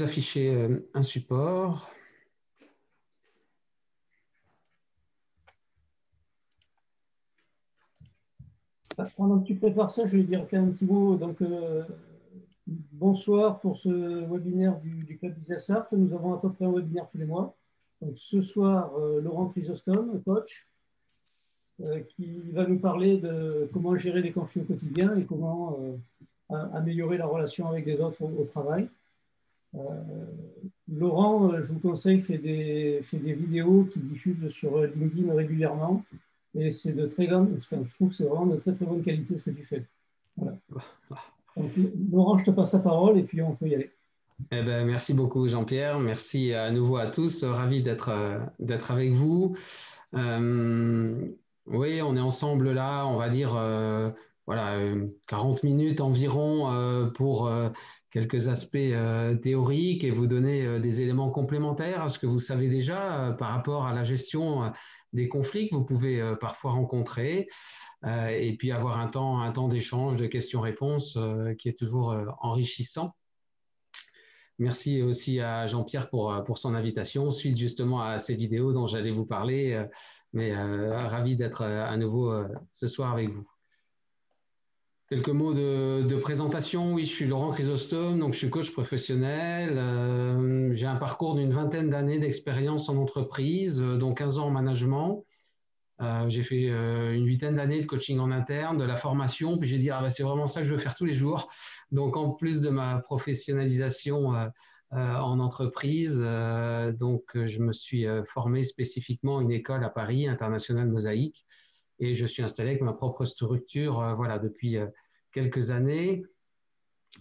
vous afficher un support. Pendant que tu prépares ça, je vais dire un petit mot. Donc, bonsoir pour ce webinaire du Club d'Isasart. Nous avons à peu près un webinaire tous les mois. Donc, ce soir, Laurent Chrysostome, coach, qui va nous parler de comment gérer les conflits au quotidien et comment améliorer la relation avec les autres au travail. Laurent, je vous conseille, fait des vidéos qu'il diffuse sur LinkedIn régulièrement. Et c'est de très grande, enfin, je trouve que c'est vraiment de très très bonne qualité ce que tu fais. Voilà. Donc, Laurent, je te passe la parole et puis on peut y aller. Eh ben, merci beaucoup, Jean-Pierre. Merci à nouveau à tous. Ravi d'être avec vous. Oui, on est ensemble là, on va dire, voilà, 40 minutes environ pour quelques aspects théoriques et vous donner des éléments complémentaires à ce que vous savez déjà par rapport à la gestion des conflits que vous pouvez parfois rencontrer et puis avoir un temps d'échange, de questions-réponses qui est toujours enrichissant. Merci aussi à Jean-Pierre pour son invitation, suite justement à ces vidéos dont j'allais vous parler, mais ravi d'être à nouveau ce soir avec vous. Quelques mots de présentation. Oui, je suis Laurent Chrysostome, donc je suis coach professionnel. J'ai un parcours d'une vingtaine d'années d'expérience en entreprise, dont 15 ans en management. J'ai fait une huitaine d'années de coaching en interne, de la formation, puis j'ai dit, ah, bah, c'est vraiment ça que je veux faire tous les jours. Donc, en plus de ma professionnalisation en entreprise, je me suis formé spécifiquement à une école à Paris, International Mosaïque, et je suis installé avec ma propre structure voilà, depuis quelques années.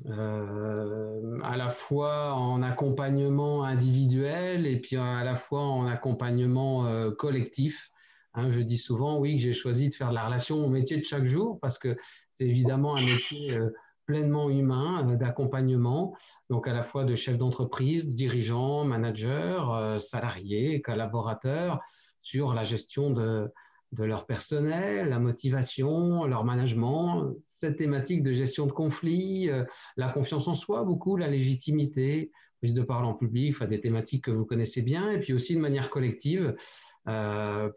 À la fois en accompagnement individuel et puis à la fois en accompagnement collectif. Hein, je dis souvent, oui, que j'ai choisi de faire de la relation mon métier de chaque jour parce que c'est évidemment un métier pleinement humain d'accompagnement, donc à la fois de chef d'entreprise, dirigeant, manager, salarié, collaborateur, sur la gestion de leur personnel, la motivation, leur management, cette thématique de gestion de conflits, la confiance en soi, beaucoup, la légitimité, prise de parole en public, enfin, des thématiques que vous connaissez bien, et puis aussi de manière collective,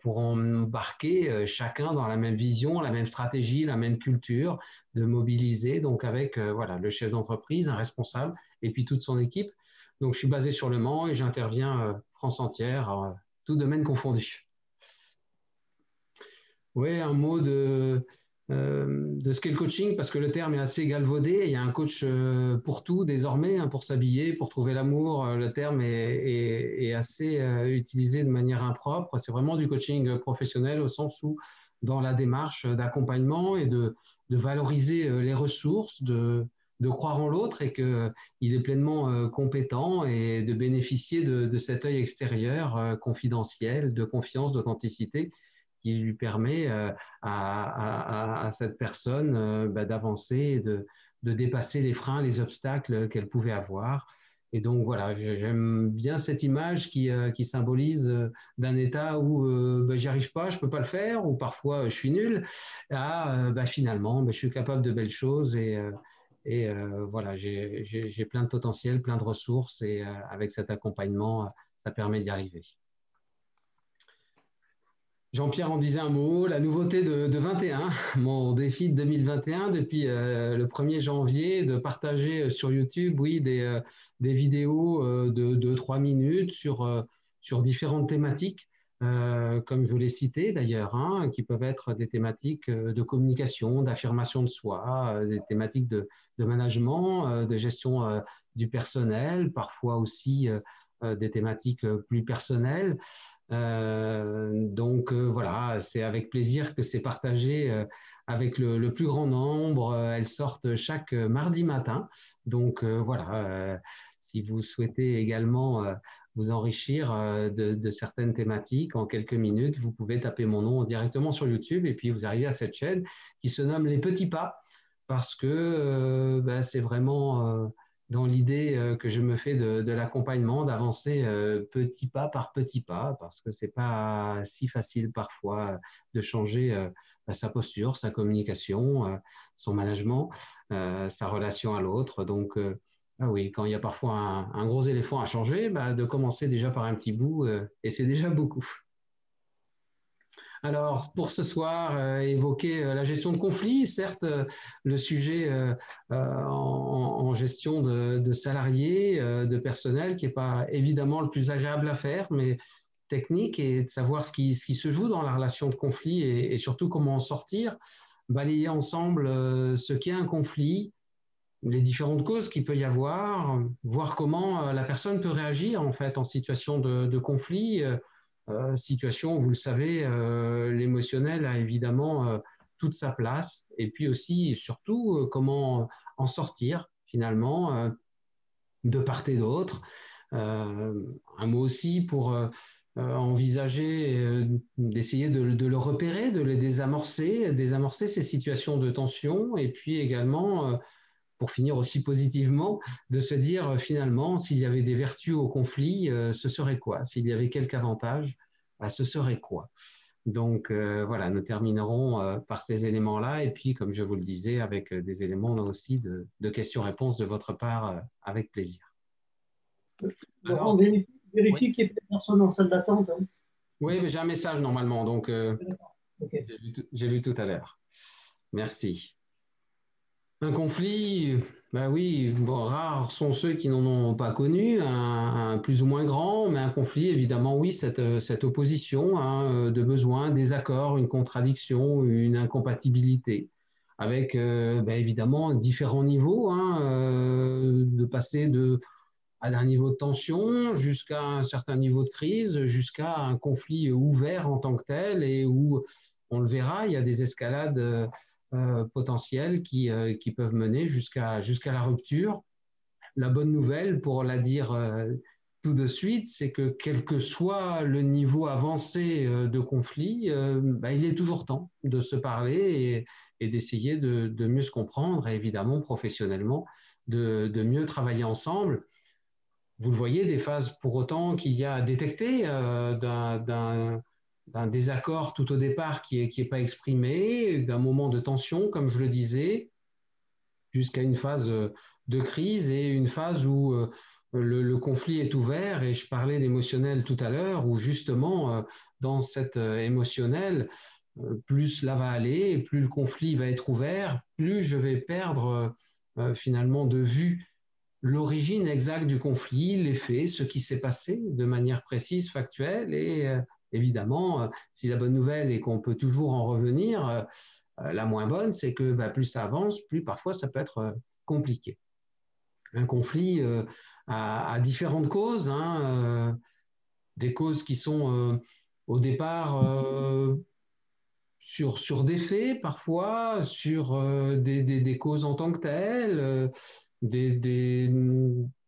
pour embarquer chacun dans la même vision, la même stratégie, la même culture, de mobiliser, donc avec voilà, le chef d'entreprise, un responsable, et puis toute son équipe. Donc, je suis basé sur Le Mans et j'interviens France entière, tout domaine confondu. Oui, un mot de ce qu'est le coaching, parce que le terme est assez galvaudé. Il y a un coach pour tout désormais, hein, pour s'habiller, pour trouver l'amour. Le terme est assez utilisé de manière impropre. C'est vraiment du coaching professionnel au sens où, dans la démarche d'accompagnement et de valoriser les ressources, de croire en l'autre et qu'il est pleinement compétent et de bénéficier de cet œil extérieur confidentiel, de confiance, d'authenticité qui lui permet à cette personne d'avancer, de dépasser les freins, les obstacles qu'elle pouvait avoir. Et donc voilà, j'aime bien cette image qui symbolise d'un état où j'y arrive pas, je peux pas le faire, ou parfois je suis nul, à finalement je suis capable de belles choses et voilà, j'ai plein de potentiel, plein de ressources et avec cet accompagnement, ça permet d'y arriver. Jean-Pierre en disait un mot, la nouveauté de 21, mon défi de 2021 depuis le 1er janvier, de partager sur YouTube, oui, des vidéos de 3 minutes sur différentes thématiques, comme je vous l'ai cité d'ailleurs, hein, qui peuvent être des thématiques de communication, d'affirmation de soi, des thématiques de management, de gestion du personnel, parfois aussi des thématiques plus personnelles. Voilà, c'est avec plaisir que c'est partagé avec le plus grand nombre. Elles sortent chaque mardi matin. Donc voilà, si vous souhaitez également vous enrichir de certaines thématiques en quelques minutes, vous pouvez taper mon nom directement sur YouTube et puis vous arrivez à cette chaîne qui se nomme Les Petits Pas parce que c'est vraiment dans l'idée que je me fais de l'accompagnement, d'avancer petit pas par petit pas, parce que c'est pas si facile parfois de changer sa posture, sa communication, son management, sa relation à l'autre. Donc Ah oui, quand il y a parfois un gros éléphant à changer, bah, de commencer déjà par un petit bout, et c'est déjà beaucoup. Alors, pour ce soir, évoquer la gestion de conflits, certes, le sujet en gestion de salariés, de personnel, qui n'est pas évidemment le plus agréable à faire, mais technique, et de savoir ce qui se joue dans la relation de conflit et surtout comment en sortir, balayer ensemble ce qu'est un conflit, les différentes causes qu'il peut y avoir, voir comment la personne peut réagir en fait en situation de conflit. Situation, vous le savez, l'émotionnel a évidemment toute sa place. Et puis aussi, et surtout, comment en sortir finalement de part et d'autre. Un mot aussi pour envisager d'essayer de le repérer, de les désamorcer, désamorcer ces situations de tension, et puis également pour finir aussi positivement, de se dire finalement, s'il y avait des vertus au conflit, ce serait quoi? S'il y avait quelque avantage, ce serait quoi? Donc voilà, nous terminerons par ces éléments-là, et puis comme je vous le disais, avec des éléments là aussi de questions-réponses de votre part, avec plaisir. Laurent, Alors, oui, vérifie qu'il n'y ait personne en salle d'attente. Hein. oui, mais j'ai un message normalement, donc Okay. j'ai vu tout à l'heure. Merci. Un conflit, bah oui, bon, rares sont ceux qui n'en ont pas connu, un plus ou moins grand, mais un conflit, évidemment, oui, cette opposition hein, de besoins, des accords, une contradiction, une incompatibilité, avec bah, évidemment différents niveaux, hein, de passer à un niveau de tension jusqu'à un certain niveau de crise, jusqu'à un conflit ouvert en tant que tel, et où, on le verra, il y a des escalades potentielles qui peuvent mener jusqu'à la rupture. La bonne nouvelle, pour la dire tout de suite, c'est que quel que soit le niveau avancé de conflit, bah, il est toujours temps de se parler et d'essayer de mieux se comprendre, et évidemment professionnellement, de mieux travailler ensemble. Vous le voyez, des phases pour autant qu'il y a à détecter d'un désaccord tout au départ qui est pas exprimé, d'un moment de tension, comme je le disais, jusqu'à une phase de crise et une phase où le conflit est ouvert. Et je parlais d'émotionnel tout à l'heure, où justement, dans cet émotionnel, plus cela va aller, plus le conflit va être ouvert, plus je vais perdre finalement de vue l'origine exacte du conflit, les faits, ce qui s'est passé de manière précise, factuelle. Et évidemment, si la bonne nouvelle est qu'on peut toujours en revenir, la moins bonne, c'est que bah, plus ça avance, plus parfois ça peut être compliqué. Un conflit a différentes causes, hein, des causes qui sont au départ sur des faits, parfois, sur des causes en tant que telles, des, des,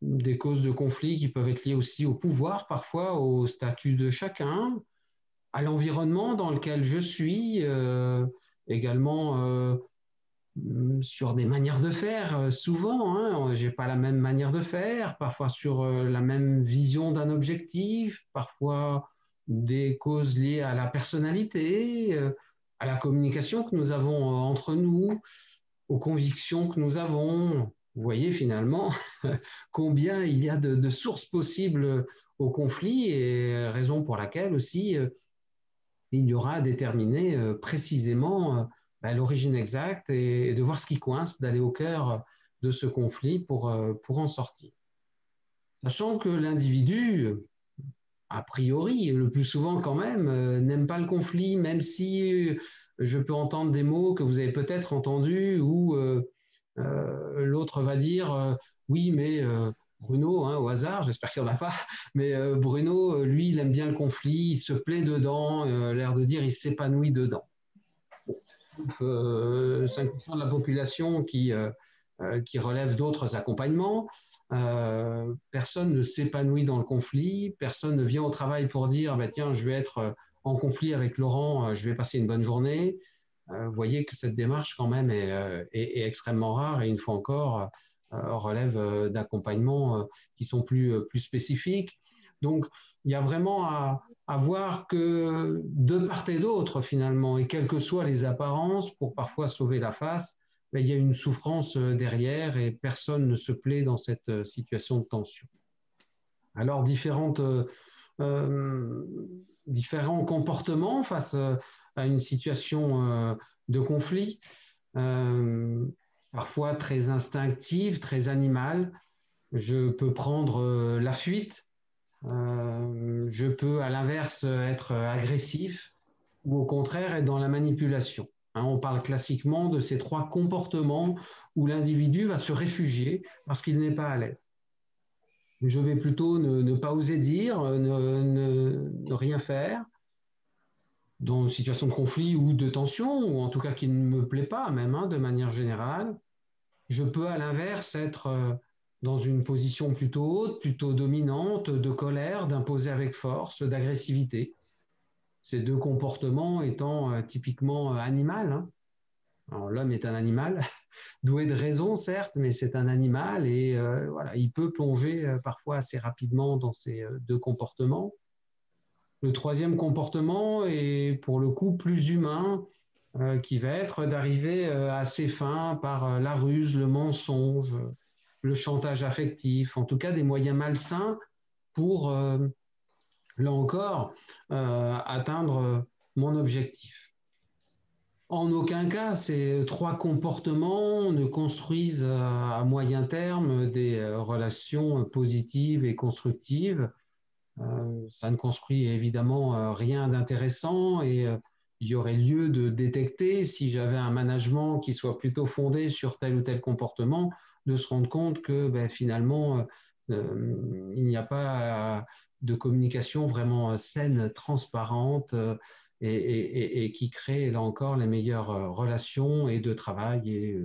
des causes de conflit qui peuvent être liées aussi au pouvoir, parfois au statut de chacun, à l'environnement dans lequel je suis, également sur des manières de faire, souvent, hein, j'ai pas la même manière de faire, parfois sur la même vision d'un objectif, parfois des causes liées à la personnalité, à la communication que nous avons entre nous, aux convictions que nous avons. Vous voyez finalement combien il y a de sources possibles au conflit, et raison pour laquelle aussi il y aura à déterminer précisément bah, l'origine exacte, et de voir ce qui coince, d'aller au cœur de ce conflit pour en sortir. Sachant que l'individu, a priori, le plus souvent quand même, n'aime pas le conflit, même si je peux entendre des mots que vous avez peut-être entendus, où l'autre va dire oui, mais Bruno, hein, au hasard, j'espère qu'il n'y en a pas, mais Bruno, lui, il aime bien le conflit, il se plaît dedans, l'air de dire il s'épanouit dedans. 5% de la population qui relève d'autres accompagnements. Personne ne s'épanouit dans le conflit, personne ne vient au travail pour dire bah, tiens, je vais être en conflit avec Laurent, je vais passer une bonne journée. Vous voyez que cette démarche quand même est extrêmement rare, et une fois encore relève d'accompagnements qui sont plus spécifiques. Donc il y a vraiment à voir que de part et d'autre finalement, et quelles que soient les apparences, pour parfois sauver la face, ben, il y a une souffrance derrière et personne ne se plaît dans cette situation de tension. Alors, euh, différents comportements face à une situation de conflit, euh, parfois très instinctive, très animale. Je peux prendre la fuite, je peux à l'inverse être agressif ou au contraire être dans la manipulation. Hein, on parle classiquement de ces trois comportements où l'individu va se réfugier parce qu'il n'est pas à l'aise. Je vais plutôt ne pas oser dire, ne rien faire dans une situation de conflit ou de tension, ou en tout cas qui ne me plaît pas même, hein, de manière générale. Je peux à l'inverse être dans une position plutôt haute, plutôt dominante, de colère, d'imposer avec force, d'agressivité. Ces deux comportements étant typiquement animal. Hein. Alors, l'homme est un animal, doué de raison certes, mais c'est un animal et voilà, il peut plonger parfois assez rapidement dans ces deux comportements. Le troisième comportement est pour le coup plus humain, qui va être d'arriver à ses fins par la ruse, le mensonge, le chantage affectif, en tout cas des moyens malsains pour, là encore, atteindre mon objectif. En aucun cas, ces trois comportements ne construisent à moyen terme des relations positives et constructives. Ça ne construit évidemment rien d'intéressant et il y aurait lieu de détecter, si j'avais un management qui soit plutôt fondé sur tel ou tel comportement, de se rendre compte que ben, finalement, il n'y a pas de communication vraiment saine, transparente et qui crée là encore les meilleures relations et de travail et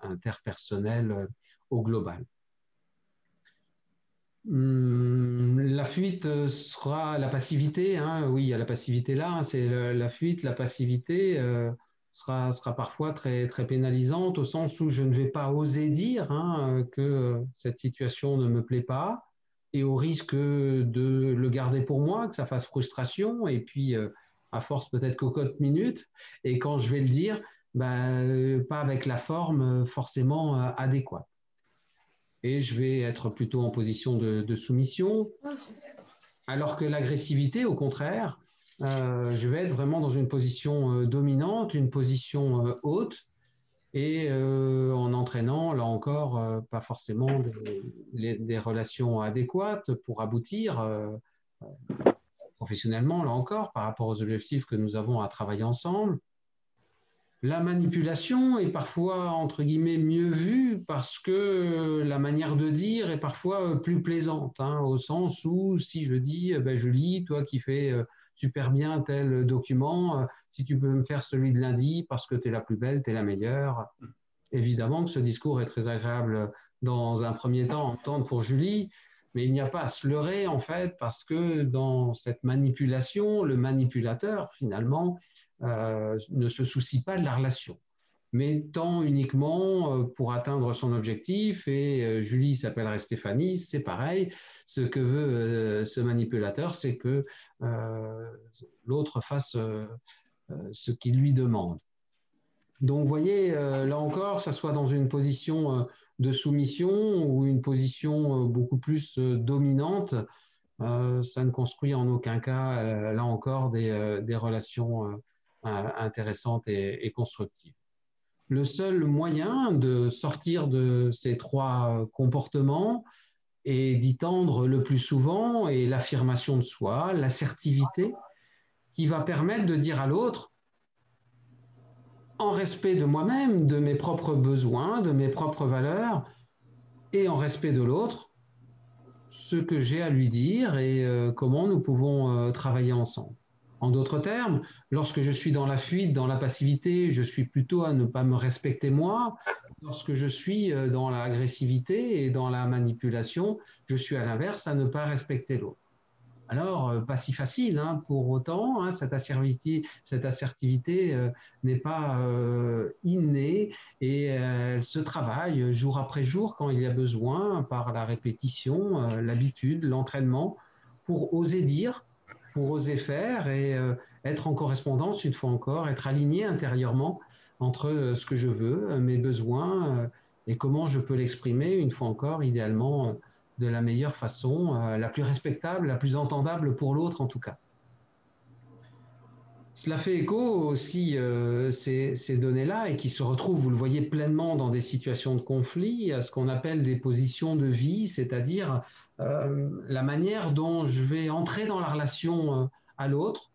interpersonnelles au global. La fuite sera la passivité, hein, oui, il y a la passivité là, hein, c'est la fuite, la passivité sera parfois très, très pénalisante au sens où je ne vais pas oser dire hein, que cette situation ne me plaît pas et au risque de le garder pour moi, que ça fasse frustration et puis à force peut-être cocotte minute et quand je vais le dire, ben, pas avec la forme forcément adéquate et je vais être plutôt en position de soumission, alors que l'agressivité, au contraire, je vais être vraiment dans une position dominante, une position haute, et en entraînant, là encore, pas forcément des relations adéquates pour aboutir professionnellement, là encore, par rapport aux objectifs que nous avons à travailler ensemble. La manipulation est parfois, entre guillemets, mieux vue parce que la manière de dire est parfois plus plaisante, hein, au sens où si je dis, ben, Julie, toi qui fais super bien tel document, si tu peux me faire celui de lundi parce que tu es la plus belle, tu es la meilleure. Évidemment que ce discours est très agréable dans un premier temps à entendre pour Julie, mais il n'y a pas à se leurrer en fait parce que dans cette manipulation, le manipulateur finalement ne se soucie pas de la relation, mais tend uniquement pour atteindre son objectif. Et Julie s'appellerait Stéphanie, c'est pareil. Ce que veut ce manipulateur, c'est que l'autre fasse ce qu'il lui demande. Donc, vous voyez, là encore, que ce soit dans une position de soumission ou une position beaucoup plus dominante, ça ne construit en aucun cas, là encore, des relations intéressantes et constructives. Le seul moyen de sortir de ces trois comportements et d'y tendre le plus souvent est l'affirmation de soi, l'assertivité, qui va permettre de dire à l'autre, en respect de moi-même, de mes propres besoins, de mes propres valeurs, et en respect de l'autre, ce que j'ai à lui dire et comment nous pouvons travailler ensemble. En d'autres termes, lorsque je suis dans la fuite, dans la passivité, je suis plutôt à ne pas me respecter moi. Lorsque je suis dans l'agressivité et dans la manipulation, je suis à l'inverse à ne pas respecter l'autre. Alors, pas si facile, hein, pour autant, hein, cette assertivité n'est pas innée et elle se travaille jour après jour quand il y a besoin par la répétition, l'habitude, l'entraînement pour oser dire, pour oser faire et être en correspondance une fois encore, être aligné intérieurement entre ce que je veux, mes besoins, et comment je peux l'exprimer, une fois encore, idéalement, de la meilleure façon, la plus respectable, la plus entendable pour l'autre en tout cas. Cela fait écho aussi, ces données-là, et qui se retrouvent, vous le voyez pleinement, dans des situations de conflit, à ce qu'on appelle des positions de vie, c'est-à-dire la manière dont je vais entrer dans la relation à l'autre.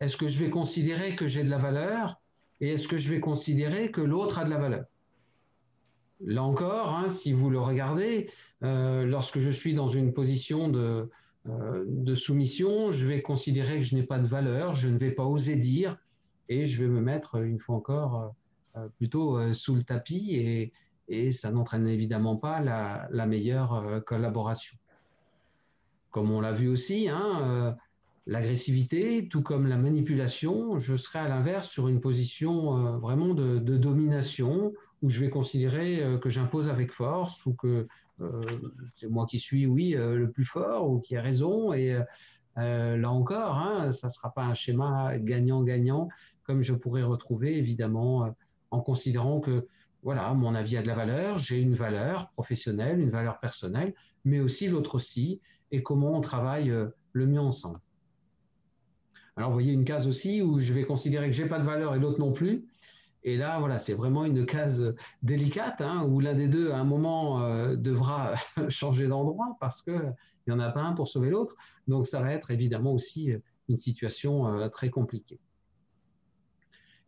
Est-ce que je vais considérer que j'ai de la valeur, et est-ce que je vais considérer que l'autre a de la valeur? Là encore, hein, si vous le regardez, lorsque je suis dans une position de soumission, je vais considérer que je n'ai pas de valeur, je ne vais pas oser dire, et je vais me mettre, une fois encore, plutôt sous le tapis, et ça n'entraîne évidemment pas la meilleure collaboration. Comme on l'a vu aussi, hein, l'agressivité, tout comme la manipulation, je serai à l'inverse sur une position vraiment de domination, où je vais considérer que j'impose avec force, ou que c'est moi qui suis, oui, le plus fort, ou qui a raison. Et là encore, hein, ça ne sera pas un schéma gagnant-gagnant, comme je pourrais retrouver, évidemment, en considérant que, voilà, mon avis a de la valeur, j'ai une valeur professionnelle, une valeur personnelle, mais aussi l'autre aussi, et comment on travaille le mieux ensemble. Alors, vous voyez une case aussi où je vais considérer que j'ai pas de valeur et l'autre non plus. Et là, voilà, c'est vraiment une case délicate, hein, où l'un des deux, à un moment, devra changer d'endroit, parce qu'il n'y en a pas un pour sauver l'autre. Donc, ça va être évidemment aussi une situation très compliquée.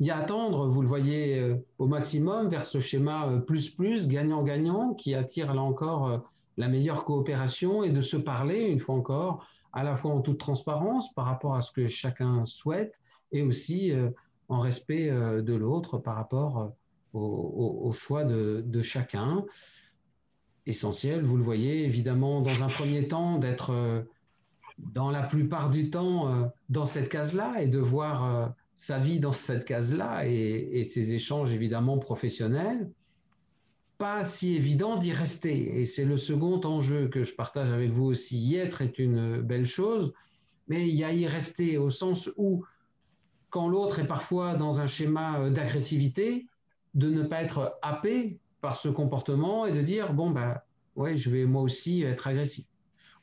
Y attendre, vous le voyez, au maximum vers ce schéma plus, gagnant-gagnant, qui attire là encore la meilleure coopération, et de se parler, une fois encore, à la fois en toute transparence par rapport à ce que chacun souhaite, et aussi en respect de l'autre par rapport au choix de chacun. Essentiel, vous le voyez, évidemment, dans un premier temps, d'être dans la plupart du temps dans cette case-là, et de voir sa vie dans cette case-là, et ses échanges évidemment professionnels. Pas si évident d'y rester, et c'est le second enjeu que je partage avec vous aussi. Y être est une belle chose, mais il y a y rester au sens où, quand l'autre est parfois dans un schéma d'agressivité, de ne pas être happé par ce comportement, et de dire, bon, bah, ouais, je vais moi aussi être agressif.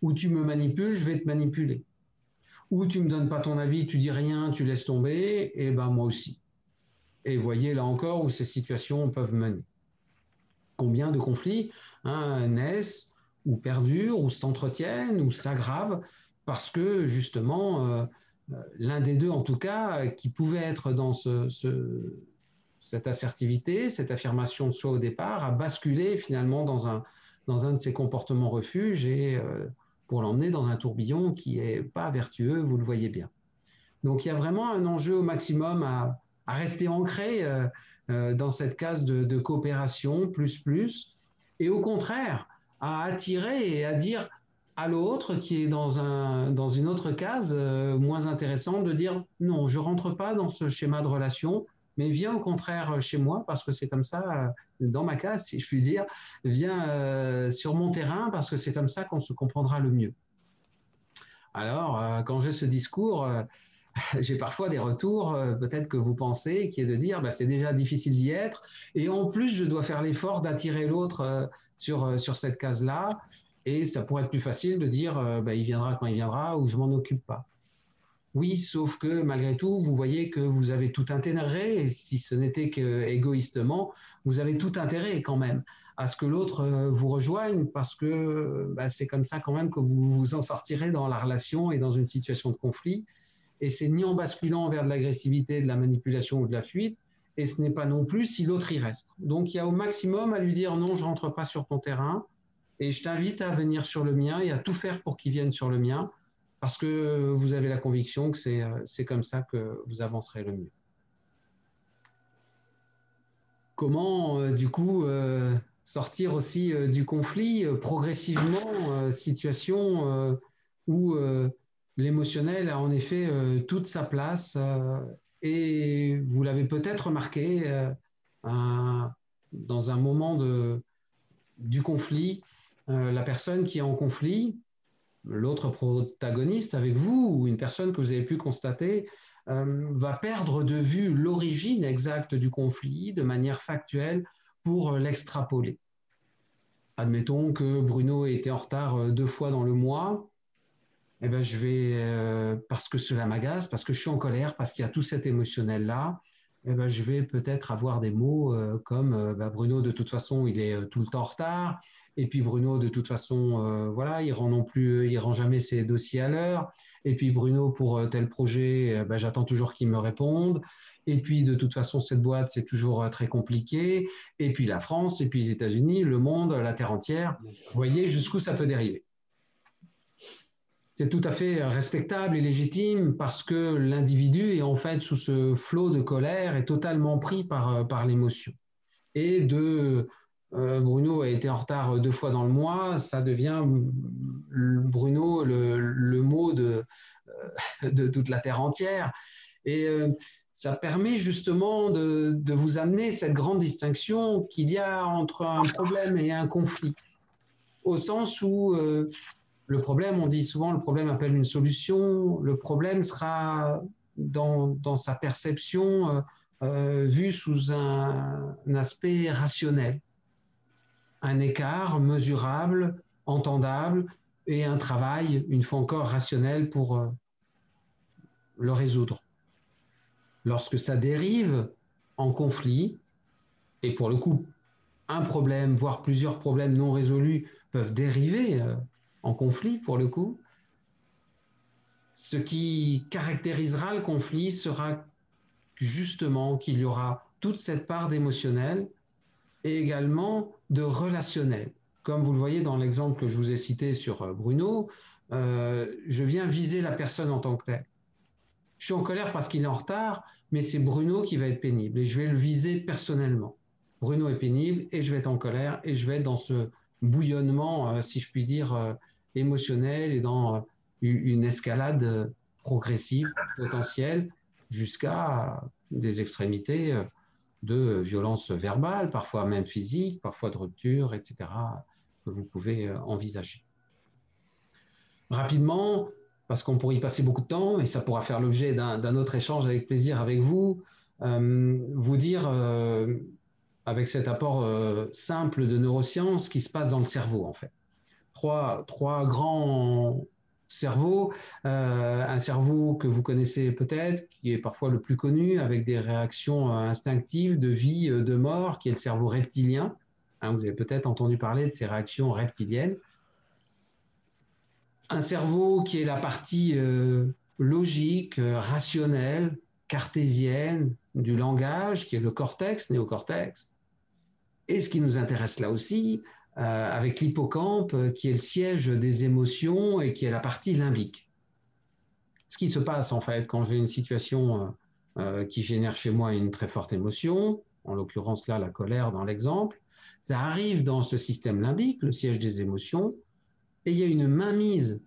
Ou tu me manipules, je vais te manipuler. Ou tu me donnes pas ton avis, tu dis rien, tu laisses tomber, et ben moi aussi. Et voyez là encore où ces situations peuvent mener. Combien de conflits, hein, naissent, ou perdurent, ou s'entretiennent, ou s'aggravent, parce que justement, l'un des deux en tout cas, qui pouvait être dans cette assertivité, cette affirmation de soi au départ, a basculé finalement dans un de ces comportements refuges, et pour l'emmener dans un tourbillon qui n'est pas vertueux, vous le voyez bien. Donc il y a vraiment un enjeu au maximum à rester ancré dans cette case de coopération et au contraire à attirer et à dire à l'autre qui est dans une autre case moins intéressante, de dire non, je rentre pas dans ce schéma de relation, mais viens au contraire chez moi, parce que c'est comme ça, dans ma case si je puis dire, viens sur mon terrain, parce que c'est comme ça qu'on se comprendra le mieux. Alors quand j'ai ce discours, j'ai parfois des retours, peut-être que vous pensez, qui est de dire, bah, c'est déjà difficile d'y être, et en plus, je dois faire l'effort d'attirer l'autre sur cette case-là, et ça pourrait être plus facile de dire, bah, il viendra quand il viendra, ou je m'en occupe pas. Oui, sauf que malgré tout, vous voyez que vous avez tout intérêt, et si ce n'était qu'égoïstement, vous avez tout intérêt quand même à ce que l'autre vous rejoigne, parce que bah, c'est comme ça quand même que vous vous en sortirez dans la relation et dans une situation de conflit. Et c'est ni en basculant vers de l'agressivité, de la manipulation ou de la fuite, et ce n'est pas non plus si l'autre y reste. Donc il y a au maximum à lui dire non, je ne rentre pas sur ton terrain, et je t'invite à venir sur le mien et à tout faire pour qu'il vienne sur le mien, parce que vous avez la conviction que c'est comme ça que vous avancerez le mieux. Comment, du coup, sortir aussi du conflit progressivement, situation où l'émotionnel a en effet toute sa place, et vous l'avez peut-être remarqué dans un moment du conflit, la personne qui est en conflit, l'autre protagoniste avec vous, ou une personne que vous avez pu constater, va perdre de vue l'origine exacte du conflit de manière factuelle pour l'extrapoler. Admettons que Bruno ait été en retard 2 fois dans le mois. Eh ben, je vais, parce que cela m'agace, parce que je suis en colère, parce qu'il y a tout cet émotionnel-là, eh ben, je vais peut-être avoir des mots comme bah, Bruno, de toute façon, il est tout le temps en retard. Et puis Bruno, de toute façon, voilà, il rend jamais ses dossiers à l'heure. Et puis Bruno, pour tel projet, bah, j'attends toujours qu'il me réponde. Et puis de toute façon, cette boîte, c'est toujours très compliqué. Et puis la France, et puis les États-Unis, le monde, la terre entière. Vous voyez jusqu'où ça peut dériver. C'est tout à fait respectable et légitime parce que l'individu est en fait sous ce flot de colère, est totalement pris par l'émotion. Et Bruno a été en retard 2 fois dans le mois, ça devient Bruno le mot de toute la terre entière. Et ça permet justement de vous amener cette grande distinction qu'il y a entre un problème et un conflit, au sens où le problème, on dit souvent, le problème appelle une solution. Le problème sera dans sa perception vu sous un aspect rationnel, un écart mesurable, entendable et un travail, une fois encore, rationnel pour le résoudre. Lorsque ça dérive en conflit, et pour le coup, un problème, voire plusieurs problèmes non résolus peuvent dériver en conflit, pour le coup, ce qui caractérisera le conflit sera justement qu'il y aura toute cette part d'émotionnel et également de relationnel. Comme vous le voyez dans l'exemple que je vous ai cité sur Bruno, je viens viser la personne en tant que telle. Je suis en colère parce qu'il est en retard, mais c'est Bruno qui va être pénible et je vais le viser personnellement. Bruno est pénible et je vais être en colère et je vais être dans ce bouillonnement, si je puis dire, émotionnel et dans une escalade progressive, potentielle, jusqu'à des extrémités de violence verbale, parfois même physique, parfois de rupture, etc., que vous pouvez envisager. Rapidement, parce qu'on pourrait y passer beaucoup de temps, et ça pourra faire l'objet d'un autre échange avec plaisir avec vous, vous dire, avec cet apport simple de neurosciences, ce qui se passe dans le cerveau, en fait. Trois grands cerveaux, un cerveau que vous connaissez peut-être, qui est parfois le plus connu, avec des réactions instinctives de vie, de mort, qui est le cerveau reptilien. Hein, vous avez peut-être entendu parler de ces réactions reptiliennes. Un cerveau qui est la partie logique, rationnelle, cartésienne du langage, qui est le cortex, néocortex. Et ce qui nous intéresse là aussi, avec l'hippocampe, qui est le siège des émotions et qui est la partie limbique. Ce qui se passe en fait quand j'ai une situation qui génère chez moi une très forte émotion, en l'occurrence là la colère dans l'exemple, ça arrive dans ce système limbique, le siège des émotions, et il y a une mainmise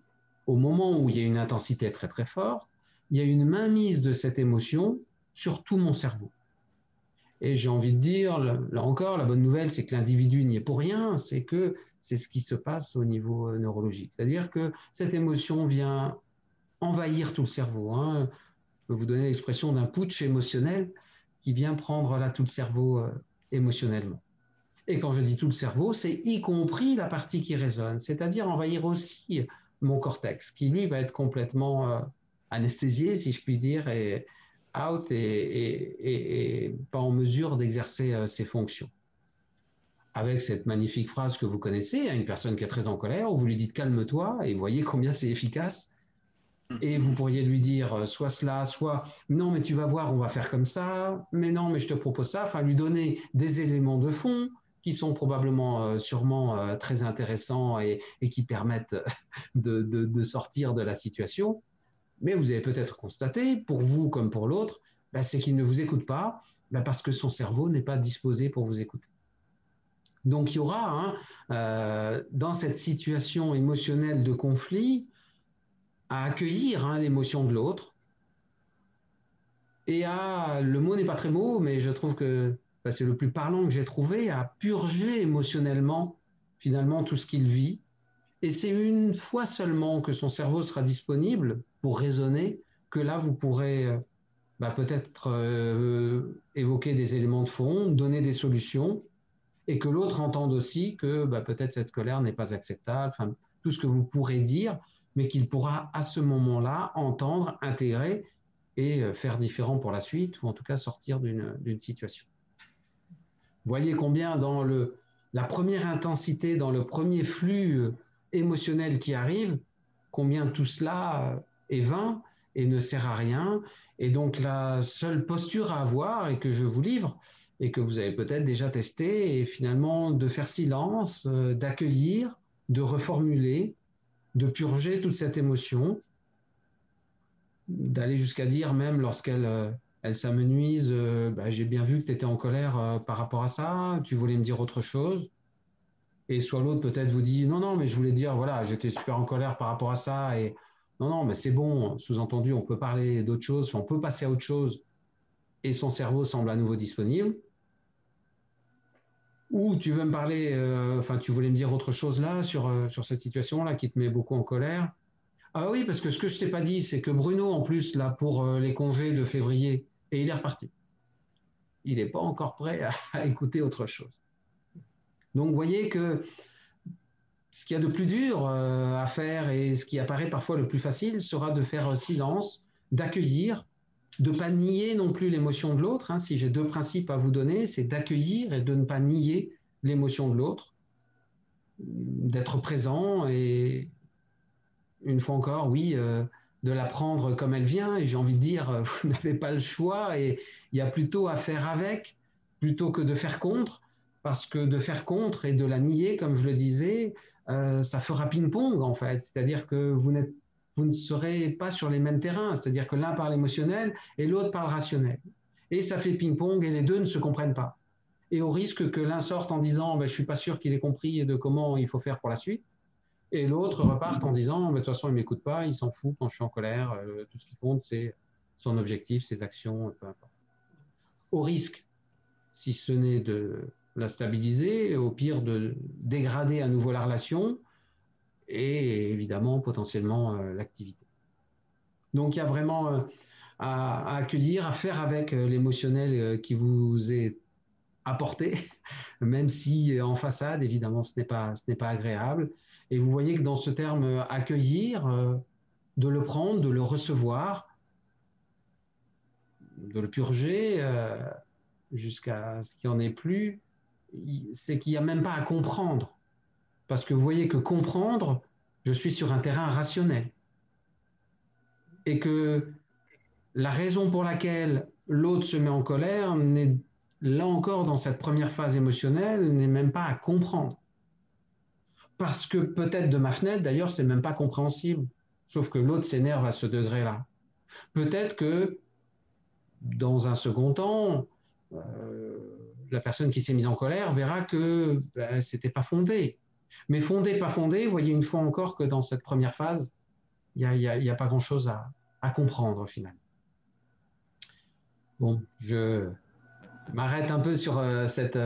au moment où il y a une intensité très très forte, il y a une mainmise de cette émotion sur tout mon cerveau. Et j'ai envie de dire, là encore, la bonne nouvelle, c'est que l'individu n'y est pour rien, c'est que c'est ce qui se passe au niveau neurologique. C'est-à-dire que cette émotion vient envahir tout le cerveau. Hein. Je peux vous donner l'expression d'un putsch émotionnel qui vient prendre là tout le cerveau émotionnellement. Et quand je dis tout le cerveau, c'est y compris la partie qui résonne, c'est-à-dire envahir aussi mon cortex, qui lui va être complètement anesthésié, si je puis dire, et out et pas en mesure d'exercer ses fonctions. Avec cette magnifique phrase que vous connaissez, à une personne qui est très en colère, où vous lui dites calme-toi, et vous voyez combien c'est efficace. Et vous pourriez lui dire soit cela, soit non, mais tu vas voir, on va faire comme ça, mais non, mais je te propose ça, enfin lui donner des éléments de fond qui sont probablement sûrement très intéressants et qui permettent de sortir de la situation. Mais vous avez peut-être constaté, pour vous comme pour l'autre, bah, c'est qu'il ne vous écoute pas parce que son cerveau n'est pas disposé pour vous écouter. Donc il y aura dans cette situation émotionnelle de conflit à accueillir l'émotion de l'autre et le mot n'est pas très beau, mais je trouve que c'est le plus parlant que j'ai trouvé, à purger émotionnellement finalement tout ce qu'il vit. Et c'est une fois seulement que son cerveau sera disponible pour raisonner que là, vous pourrez bah, peut-être évoquer des éléments de fond, donner des solutions, et que l'autre entende aussi que bah, peut-être cette colère n'est pas acceptable, enfin, tout ce que vous pourrez dire, mais qu'il pourra à ce moment-là entendre, intégrer et faire différent pour la suite, ou en tout cas sortir d'une situation. Voyez combien dans la première intensité, dans le premier flux émotionnel qui arrive, combien tout cela est vain et ne sert à rien. Et donc la seule posture à avoir et que je vous livre, et que vous avez peut-être déjà testé, est finalement de faire silence, d'accueillir, de reformuler, de purger toute cette émotion, d'aller jusqu'à dire même lorsqu'elle elle s'amenuise, bah, j'ai bien vu que tu étais en colère par rapport à ça, tu voulais me dire autre chose. Et soit l'autre peut-être vous dit non, non, mais je voulais dire, voilà, j'étais super en colère par rapport à ça. Et non, non, mais c'est bon, sous-entendu, on peut parler d'autre chose, on peut passer à autre chose. Et son cerveau semble à nouveau disponible. Ou tu veux me parler, enfin, tu voulais me dire autre chose là sur cette situation-là qui te met beaucoup en colère. Ah oui, parce que ce que je t'ai pas dit, c'est que Bruno, en plus, là, pour les congés de février, et il est reparti. Il n'est pas encore prêt à écouter autre chose. Donc, vous voyez que ce qu'il y a de plus dur à faire et ce qui apparaît parfois le plus facile sera de faire silence, d'accueillir, de ne pas nier non plus l'émotion de l'autre. Hein. Si j'ai deux principes à vous donner, c'est d'accueillir et de ne pas nier l'émotion de l'autre, d'être présent et une fois encore, oui, de la prendre comme elle vient. Et j'ai envie de dire, vous n'avez pas le choix et il y a plutôt à faire avec plutôt que de faire contre, parce que de faire contre et de la nier, comme je le disais, ça fera ping-pong en fait. C'est-à-dire que vous ne serez pas sur les mêmes terrains. C'est-à-dire que l'un parle émotionnel et l'autre parle rationnel. Et ça fait ping-pong et les deux ne se comprennent pas. Et au risque que l'un sorte en disant, ben, je ne suis pas sûr qu'il ait compris de comment il faut faire pour la suite, et l'autre repart en disant, de toute façon, il ne m'écoute pas, il s'en fout quand je suis en colère, tout ce qui compte, c'est son objectif, ses actions, peu importe. Au risque, si ce n'est de la stabiliser, au pire de dégrader à nouveau la relation et évidemment potentiellement l'activité. Donc il y a vraiment à accueillir, à faire avec l'émotionnel qui vous est apporté, même si en façade, évidemment, ce n'est pas agréable. Et vous voyez que dans ce terme accueillir, de le prendre, de le recevoir, de le purger jusqu'à ce qu'il n'y en ait plus, c'est qu'il n'y a même pas à comprendre. Parce que vous voyez que comprendre, je suis sur un terrain rationnel. Et que la raison pour laquelle l'autre se met en colère n'est, là encore, dans cette première phase émotionnelle, n'est même pas à comprendre. Parce que peut-être de ma fenêtre, d'ailleurs, c'est même pas compréhensible. Sauf que l'autre s'énerve à ce degré-là. Peut-être que dans un second temps, la personne qui s'est mise en colère verra que ben, c'était pas fondé. Mais fondé, pas fondé, vous voyez une fois encore que dans cette première phase, il n'y a pas grand-chose à comprendre finalement. Bon, je m'arrête un peu sur cette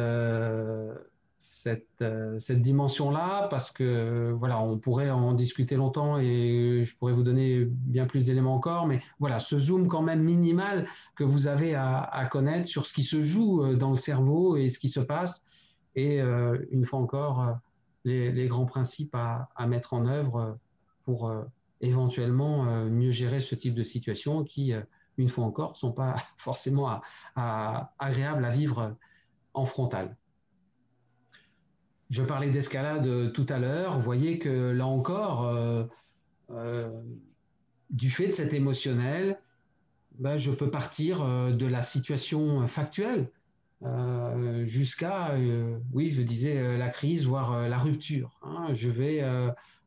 dimension-là parce que voilà, on pourrait en discuter longtemps et je pourrais vous donner bien plus d'éléments encore, mais voilà, ce zoom quand même minimal que vous avez à connaître sur ce qui se joue dans le cerveau et ce qui se passe et une fois encore les grands principes à mettre en œuvre pour éventuellement mieux gérer ce type de situation qui, une fois encore, ne sont pas forcément agréables à vivre en frontal. Je parlais d'escalade tout à l'heure. Vous voyez que là encore, euh, du fait de cet émotionnel, ben, je peux partir de la situation factuelle jusqu'à, oui, je disais la crise, voire la rupture. Hein. Je vais,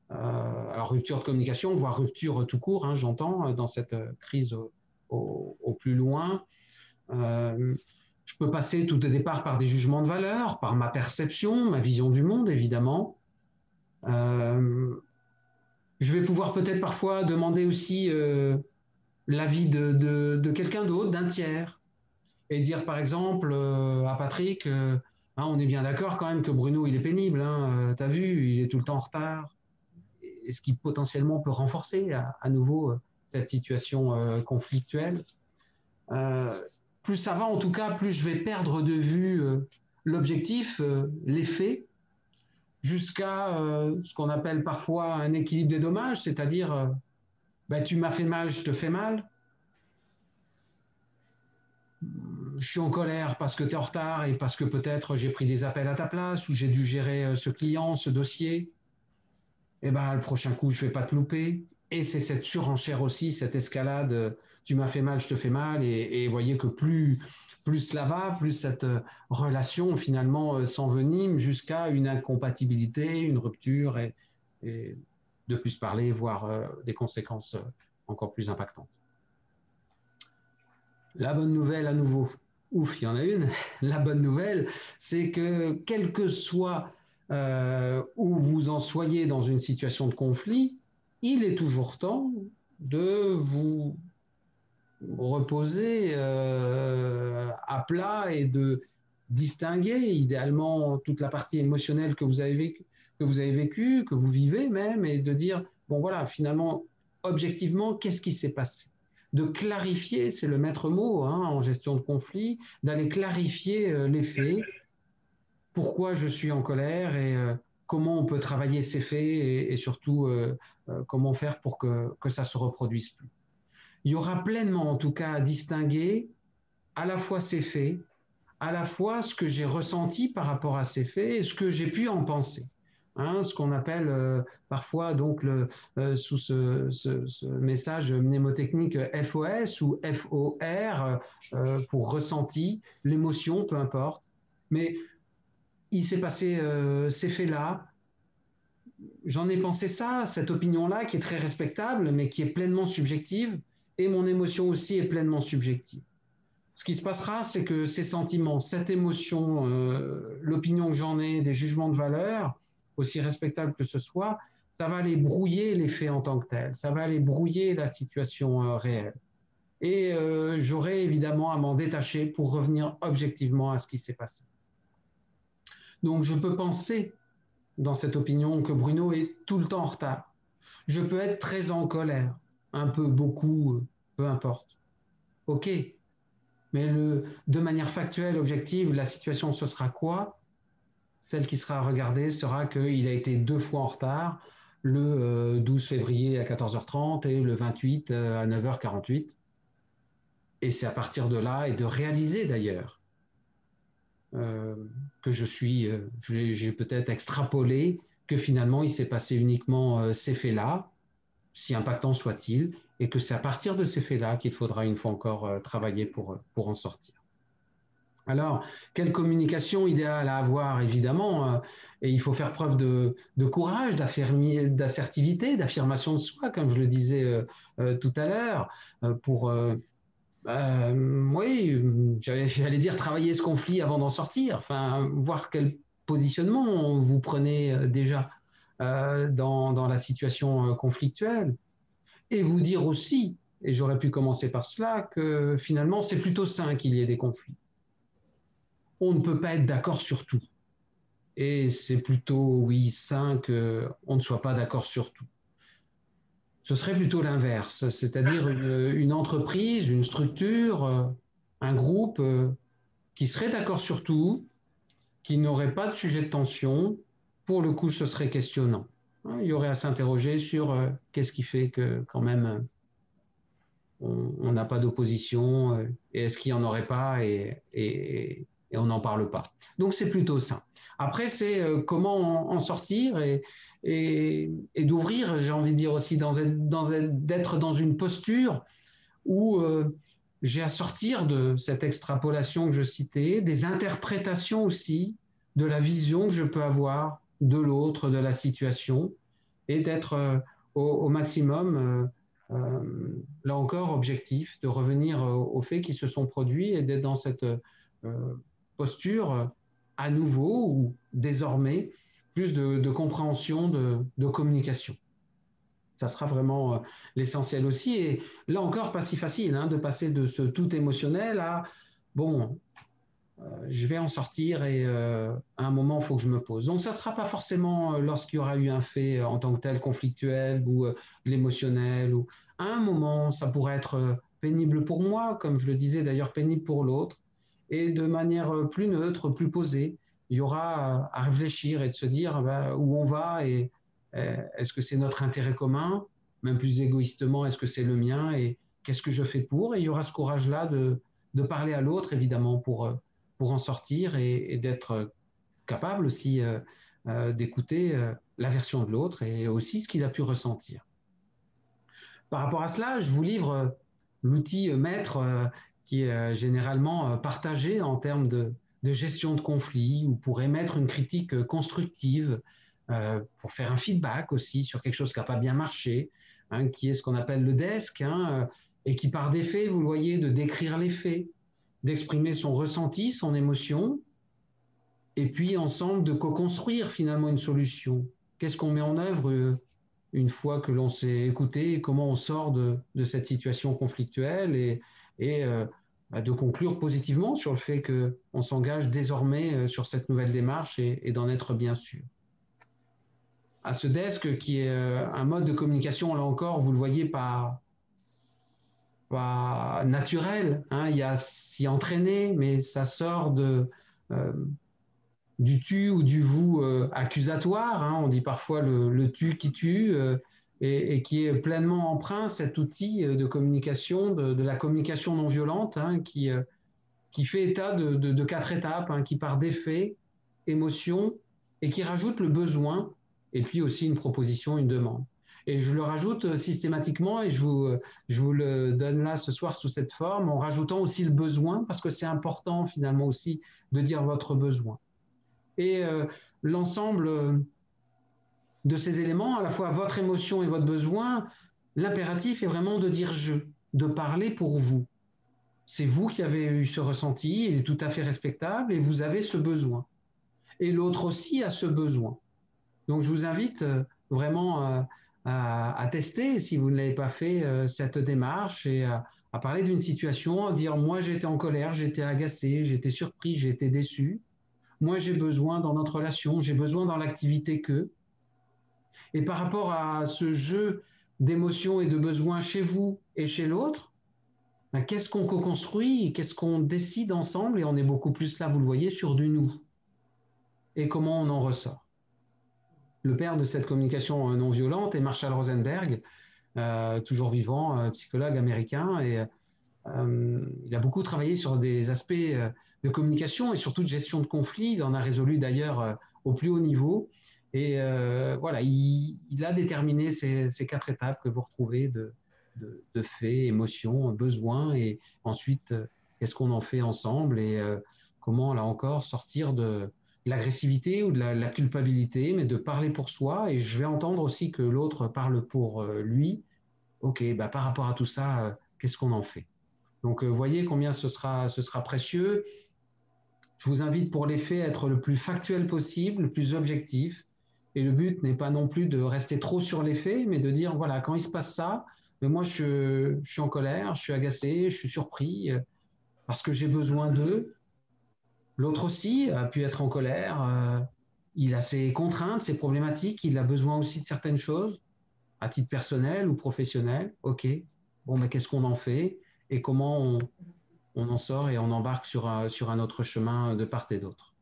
alors rupture de communication, voire rupture tout court, hein, j'entends, dans cette crise au plus loin. Je peux passer tout au départ par des jugements de valeur, par ma perception, ma vision du monde, évidemment. Euh, je vais pouvoir peut-être parfois demander aussi l'avis de quelqu'un d'autre, d'un tiers, et dire par exemple à Patrick, hein, on est bien d'accord quand même que Bruno, il est pénible, hein, t'as vu, il est tout le temps en retard, et ce qui potentiellement peut renforcer à nouveau cette situation conflictuelle. plus ça va, en tout cas, plus je vais perdre de vue l'objectif, les faits, jusqu'à ce qu'on appelle parfois un équilibre des dommages, c'est-à-dire ben, tu m'as fait mal, je te fais mal. Je suis en colère parce que tu es en retard et parce que peut-être j'ai pris des appels à ta place ou j'ai dû gérer ce client, ce dossier. Et ben, le prochain coup, je ne vais pas te louper. Et c'est cette surenchère aussi, cette escalade, tu m'as fait mal, je te fais mal. Et voyez que plus cela va, plus cette relation finalement s'envenime jusqu'à une incompatibilité, une rupture et de plus parler, voire des conséquences encore plus impactantes. La bonne nouvelle à nouveau, ouf, il y en a une. La bonne nouvelle, c'est que quel que soit où vous en soyez dans une situation de conflit, il est toujours temps de vous reposer à plat et de distinguer idéalement toute la partie émotionnelle que vous avez vécue, que vous vivez même, et de dire, bon voilà, finalement, objectivement, qu'est-ce qui s'est passé? De clarifier, c'est le maître mot hein, en gestion de conflit, d'aller clarifier les faits, pourquoi je suis en colère et comment on peut travailler ces faits et surtout comment faire pour que ça ne se reproduise plus. Il y aura pleinement, en tout cas, à distinguer à la fois ces faits, à la fois ce que j'ai ressenti par rapport à ces faits et ce que j'ai pu en penser. Hein, ce qu'on appelle parfois donc sous ce message mnémotechnique FOS ou FOR pour ressenti, l'émotion, peu importe. Mais il s'est passé ces faits-là, j'en ai pensé ça, cette opinion-là qui est très respectable, mais qui est pleinement subjective, et mon émotion aussi est pleinement subjective. Ce qui se passera, c'est que ces sentiments, cette émotion, l'opinion que j'en ai, des jugements de valeur, aussi respectables que ce soit, ça va aller brouiller les faits en tant que tels, ça va aller brouiller la situation réelle. Et j'aurai évidemment à m'en détacher pour revenir objectivement à ce qui s'est passé. Donc je peux penser dans cette opinion que Bruno est tout le temps en retard. Je peux être très en colère, un peu, beaucoup, peu importe. Ok, mais de manière factuelle, objective, la situation, ce sera quoi? Celle qui sera regardée sera qu'il a été 2 fois en retard, le 12 février à 14h30 et le 28 à 9h48. Et c'est à partir de là, et de réaliser d'ailleurs, que j'ai peut-être extrapolé que finalement il s'est passé uniquement ces faits-là, si impactants soient-ils, et que c'est à partir de ces faits-là qu'il faudra une fois encore travailler pour en sortir. Alors, quelle communication idéale à avoir, évidemment, et il faut faire preuve de courage, d'assertivité, d'affirmation de soi, comme je le disais tout à l'heure, pour oui, j'allais dire travailler ce conflit avant d'en sortir, enfin, voir quel positionnement vous prenez déjà dans la situation conflictuelle. Et vous dire aussi, et j'aurais pu commencer par cela, que finalement, c'est plutôt sain qu'il y ait des conflits. On ne peut pas être d'accord sur tout. Et c'est plutôt, oui, sain qu'on ne soit pas d'accord sur tout. Ce serait plutôt l'inverse, c'est-à-dire une entreprise, une structure, un groupe qui serait d'accord sur tout, qui n'aurait pas de sujet de tension. Pour le coup, ce serait questionnant. Il y aurait à s'interroger sur qu'est-ce qui fait que quand même on n'a pas d'opposition et est-ce qu'il n'y en aurait pas et on n'en parle pas. Donc c'est plutôt ça. Après, c'est comment en sortir et d'ouvrir, j'ai envie de dire aussi, d'être dans une posture où j'ai à sortir de cette extrapolation que je citais, des interprétations aussi, de la vision que je peux avoir de l'autre, de la situation, et d'être au maximum, là encore, objectif, de revenir aux faits qui se sont produits et d'être dans cette posture à nouveau ou désormais plus de compréhension, de communication. Ça sera vraiment l'essentiel aussi. Et là encore, pas si facile hein, de passer de ce tout émotionnel à bon, je vais en sortir et à un moment, il faut que je me pose. Donc, ça ne sera pas forcément lorsqu'il y aura eu un fait en tant que tel conflictuel ou l'émotionnel. Ou... À un moment, ça pourrait être pénible pour moi, comme je le disais d'ailleurs, pénible pour l'autre, et de manière plus neutre, plus posée. Il y aura à réfléchir et de se dire où on va et est-ce que c'est notre intérêt commun, même plus égoïstement, est-ce que c'est le mien et qu'est-ce que je fais pour? Et il y aura ce courage-là de parler à l'autre, évidemment, pour en sortir et d'être capable aussi d'écouter la version de l'autre et aussi ce qu'il a pu ressentir. Par rapport à cela, je vous livre l'outil maître qui est généralement partagé en termes de gestion de conflits ou pour émettre une critique constructive, pour faire un feedback aussi sur quelque chose qui n'a pas bien marché, hein, qui est ce qu'on appelle le desk, hein, et qui part des faits, vous le voyez, de décrire les faits, d'exprimer son ressenti, son émotion, et puis ensemble de co-construire finalement une solution. Qu'est-ce qu'on met en œuvre une fois que l'on s'est écouté et comment on sort de cette situation conflictuelle et de conclure positivement sur le fait qu'on s'engage désormais sur cette nouvelle démarche et d'en être bien sûr. À ce desk qui est un mode de communication, là encore, vous le voyez, pas naturel, hein, il y a s'y entraîner, mais ça sort du tu ou du vous accusatoire, hein, on dit parfois le tu qui tue, et qui est pleinement emprunt, cet outil de communication, de la communication non violente, hein, qui fait état de 4 étapes, hein, qui part des faits, émotions, et qui rajoute le besoin, et puis aussi une proposition, une demande. Et je le rajoute systématiquement, et je vous le donne là ce soir sous cette forme, en rajoutant aussi le besoin, parce que c'est important finalement aussi de dire votre besoin. Et l'ensemble de ces éléments, à la fois votre émotion et votre besoin, l'impératif est vraiment de dire je, de parler pour vous. C'est vous qui avez eu ce ressenti, il est tout à fait respectable et vous avez ce besoin. Et l'autre aussi a ce besoin. Donc je vous invite vraiment à tester, si vous ne l'avez pas fait, cette démarche et à parler d'une situation, à dire moi j'étais en colère, j'étais agacé, j'étais surpris, j'étais déçu. Moi j'ai besoin dans notre relation, j'ai besoin dans l'activité que. Et par rapport à ce jeu d'émotions et de besoins chez vous et chez l'autre, ben, qu'est-ce qu'on co-construit, qu'est-ce qu'on décide ensemble, et on est beaucoup plus là, vous le voyez, sur du nous. Et comment on en ressort. Le père de cette communication non violente est Marshall Rosenberg, toujours vivant, psychologue américain, et il a beaucoup travaillé sur des aspects de communication et surtout de gestion de conflits. Il en a résolu d'ailleurs au plus haut niveau. Et voilà, il a déterminé ces 4 étapes que vous retrouvez de faits, émotions, besoins, et ensuite, qu'est-ce qu'on en fait ensemble et comment, là encore, sortir de l'agressivité ou de la culpabilité, mais de parler pour soi. Et je vais entendre aussi que l'autre parle pour lui. OK, bah, par rapport à tout ça, qu'est-ce qu'on en fait? Donc, voyez combien ce sera précieux. Je vous invite pour les faits à être le plus factuel possible, le plus objectif. Et le but n'est pas non plus de rester trop sur les faits, mais de dire, voilà, quand il se passe ça, mais moi, je suis en colère, je suis agacé, je suis surpris, parce que j'ai besoin d'eux. L'autre aussi a pu être en colère. Il a ses contraintes, ses problématiques, il a besoin aussi de certaines choses, à titre personnel ou professionnel. OK, bon, mais qu'est-ce qu'on en fait et comment on en sort et on embarque sur un autre chemin de part et d'autre.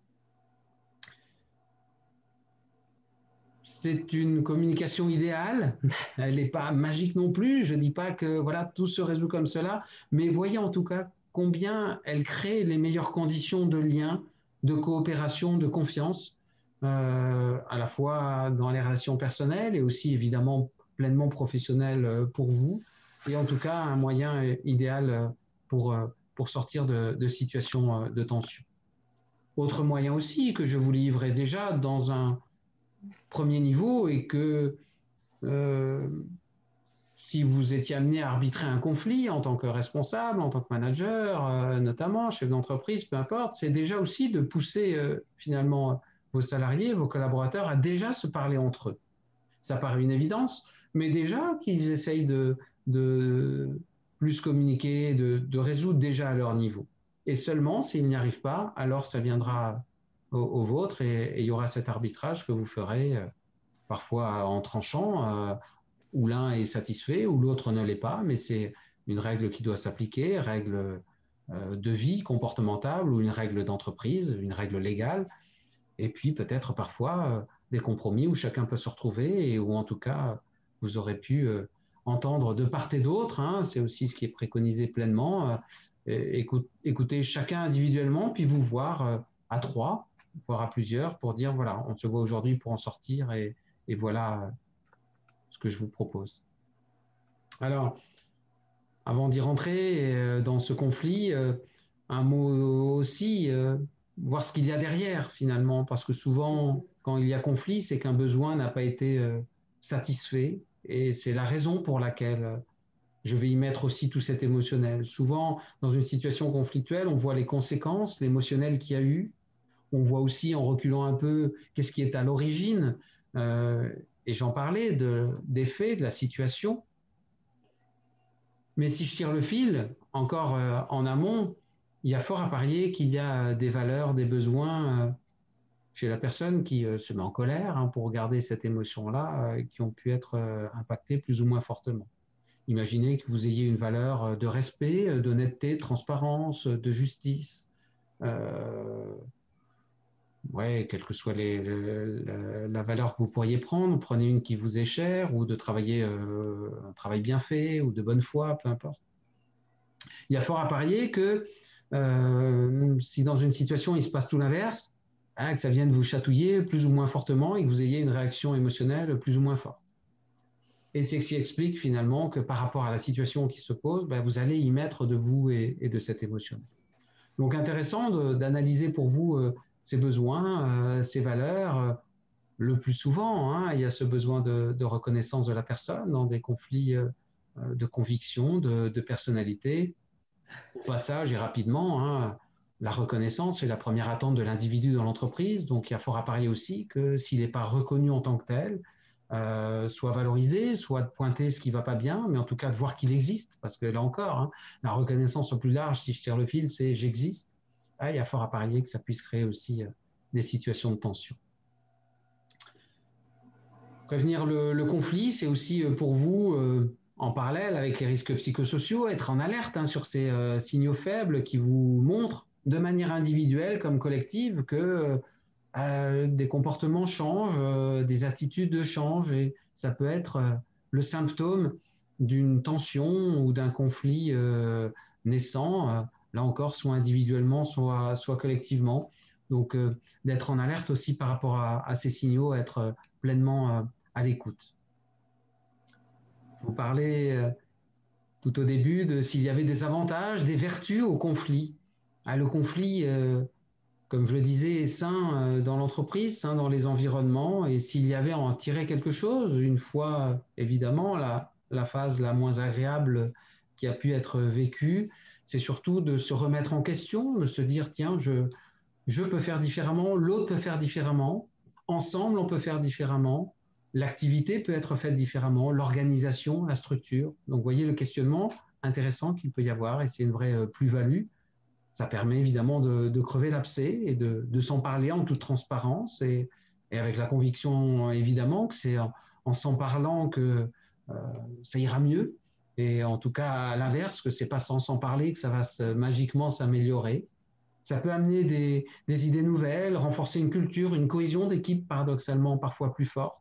C'est une communication idéale, elle n'est pas magique non plus, je ne dis pas que voilà, tout se résout comme cela, mais voyez en tout cas combien elle crée les meilleures conditions de lien, de coopération, de confiance, à la fois dans les relations personnelles et aussi évidemment pleinement professionnelles pour vous, et en tout cas un moyen idéal pour sortir de situations de tension. Autre moyen aussi que je vous livrais déjà dans un premier niveau et que si vous étiez amené à arbitrer un conflit en tant que responsable, en tant que manager, notamment chef d'entreprise, peu importe, c'est déjà aussi de pousser finalement vos salariés, vos collaborateurs à déjà se parler entre eux. Ça paraît une évidence, mais déjà qu'ils essayent de plus communiquer, de résoudre déjà à leur niveau. Et seulement s'ils n'y arrivent pas, alors ça viendra au vôtre et il y aura cet arbitrage que vous ferez parfois en tranchant, où l'un est satisfait, où l'autre ne l'est pas, mais c'est une règle qui doit s'appliquer, règle de vie comportementale ou une règle d'entreprise, une règle légale, et puis peut-être parfois des compromis où chacun peut se retrouver et où en tout cas vous aurez pu entendre de part et d'autre, hein, c'est aussi ce qui est préconisé pleinement, écouter chacun individuellement, puis vous voir à trois, voire à plusieurs, pour dire voilà, on se voit aujourd'hui pour en sortir et voilà ce que je vous propose. Alors, avant d'y rentrer dans ce conflit, un mot aussi, voir ce qu'il y a derrière finalement, parce que souvent, quand il y a conflit, c'est qu'un besoin n'a pas été satisfait, et c'est la raison pour laquelle je vais y mettre aussi tout cet émotionnel. Souvent, dans une situation conflictuelle, on voit les conséquences, l'émotionnel qu'il y a eu, on voit aussi en reculant un peu qu'est-ce qui est à l'origine, et j'en parlais des faits, de la situation. Mais si je tire le fil, encore en amont, il y a fort à parier qu'il y a des valeurs, des besoins chez la personne qui se met en colère, hein, pour garder cette émotion-là, qui ont pu être impactées plus ou moins fortement. Imaginez que vous ayez une valeur de respect, d'honnêteté, de transparence, de justice. Ouais, quelle que soit la valeur que vous pourriez prendre, prenez une qui vous est chère, ou de travailler un travail bien fait, ou de bonne foi, peu importe. Il y a fort à parier que si dans une situation il se passe tout l'inverse, hein, que ça vienne vous chatouiller plus ou moins fortement et que vous ayez une réaction émotionnelle plus ou moins forte. Et c'est ce qui explique finalement que par rapport à la situation qui se pose, ben, vous allez y mettre de vous et de cette émotion. Donc intéressant d'analyser pour vous ces besoins, ces valeurs. Le plus souvent, hein, il y a ce besoin de reconnaissance de la personne dans des conflits de conviction, de personnalité. Au passage et rapidement, hein, la reconnaissance est la première attente de l'individu dans l'entreprise, donc il y a fort à parier aussi que s'il n'est pas reconnu en tant que tel, soit valorisé, soit de pointer ce qui ne va pas bien, mais en tout cas de voir qu'il existe, parce que là encore, hein, la reconnaissance au plus large, si je tire le fil, c'est j'existe. Là, il y a fort à parier que ça puisse créer aussi des situations de tension. Prévenir le conflit, c'est aussi pour vous, en parallèle avec les risques psychosociaux, être en alerte, hein, sur ces signaux faibles qui vous montrent de manière individuelle comme collective que des comportements changent, des attitudes changent, et ça peut être le symptôme d'une tension ou d'un conflit naissant, là encore, soit individuellement, soit collectivement. Donc, d'être en alerte aussi par rapport à ces signaux, être pleinement à l'écoute. Vous parlez tout au début de s'il y avait des avantages, des vertus au conflit. Ah, le conflit, comme je le disais, est sain dans l'entreprise, sain dans les environnements, et s'il y avait à en tirer quelque chose, une fois évidemment la phase la moins agréable qui a pu être vécue, c'est surtout de se remettre en question, de se dire tiens, je peux faire différemment, l'autre peut faire différemment, ensemble on peut faire différemment, l'activité peut être faite différemment, l'organisation, la structure. Donc vous voyez le questionnement intéressant qu'il peut y avoir, et c'est une vraie plus-value. Ça permet évidemment de crever l'abcès et de s'en parler en toute transparence, et avec la conviction évidemment que c'est en s'en parlant que ça ira mieux, et en tout cas à l'inverse, que c'est pas sans s'en parler que ça va magiquement s'améliorer. Ça peut amener des idées nouvelles, renforcer une culture, une cohésion d'équipe paradoxalement parfois plus forte.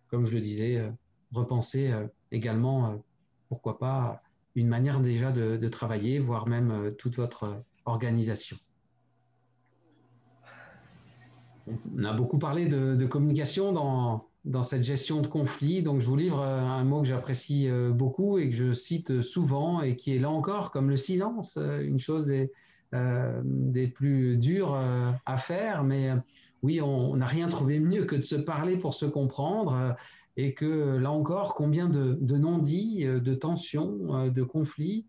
Comme je le disais, repenser également, pourquoi pas, une manière déjà de travailler, voire même toute votre organisation. On a beaucoup parlé de communication dans cette gestion de conflit, donc je vous livre un mot que j'apprécie beaucoup et que je cite souvent, et qui est là encore comme le silence, une chose des plus dures à faire, mais oui, on n'a rien trouvé mieux que de se parler pour se comprendre, et que là encore, combien de non-dits, de tensions, de conflits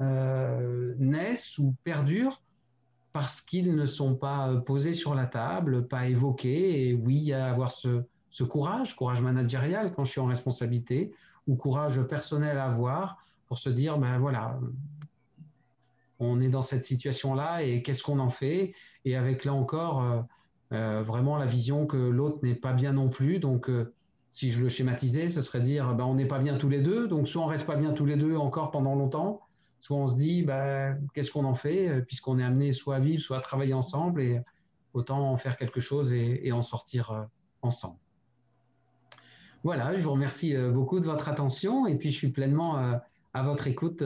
naissent ou perdurent parce qu'ils ne sont pas posés sur la table, pas évoqués. Et oui, il y a à avoir ce courage managérial quand je suis en responsabilité, ou courage personnel à avoir pour se dire, ben voilà, on est dans cette situation-là et qu'est-ce qu'on en fait? Et avec là encore vraiment la vision que l'autre n'est pas bien non plus. Donc, si je le schématisais, ce serait de dire on n'est pas bien tous les deux, donc soit on reste pas bien tous les deux encore pendant longtemps, soit on se dit qu'est-ce qu'on en fait, puisqu'on est amené soit à vivre, soit à travailler ensemble, et autant en faire quelque chose et en sortir ensemble. Voilà, je vous remercie beaucoup de votre attention, et puis je suis pleinement à votre écoute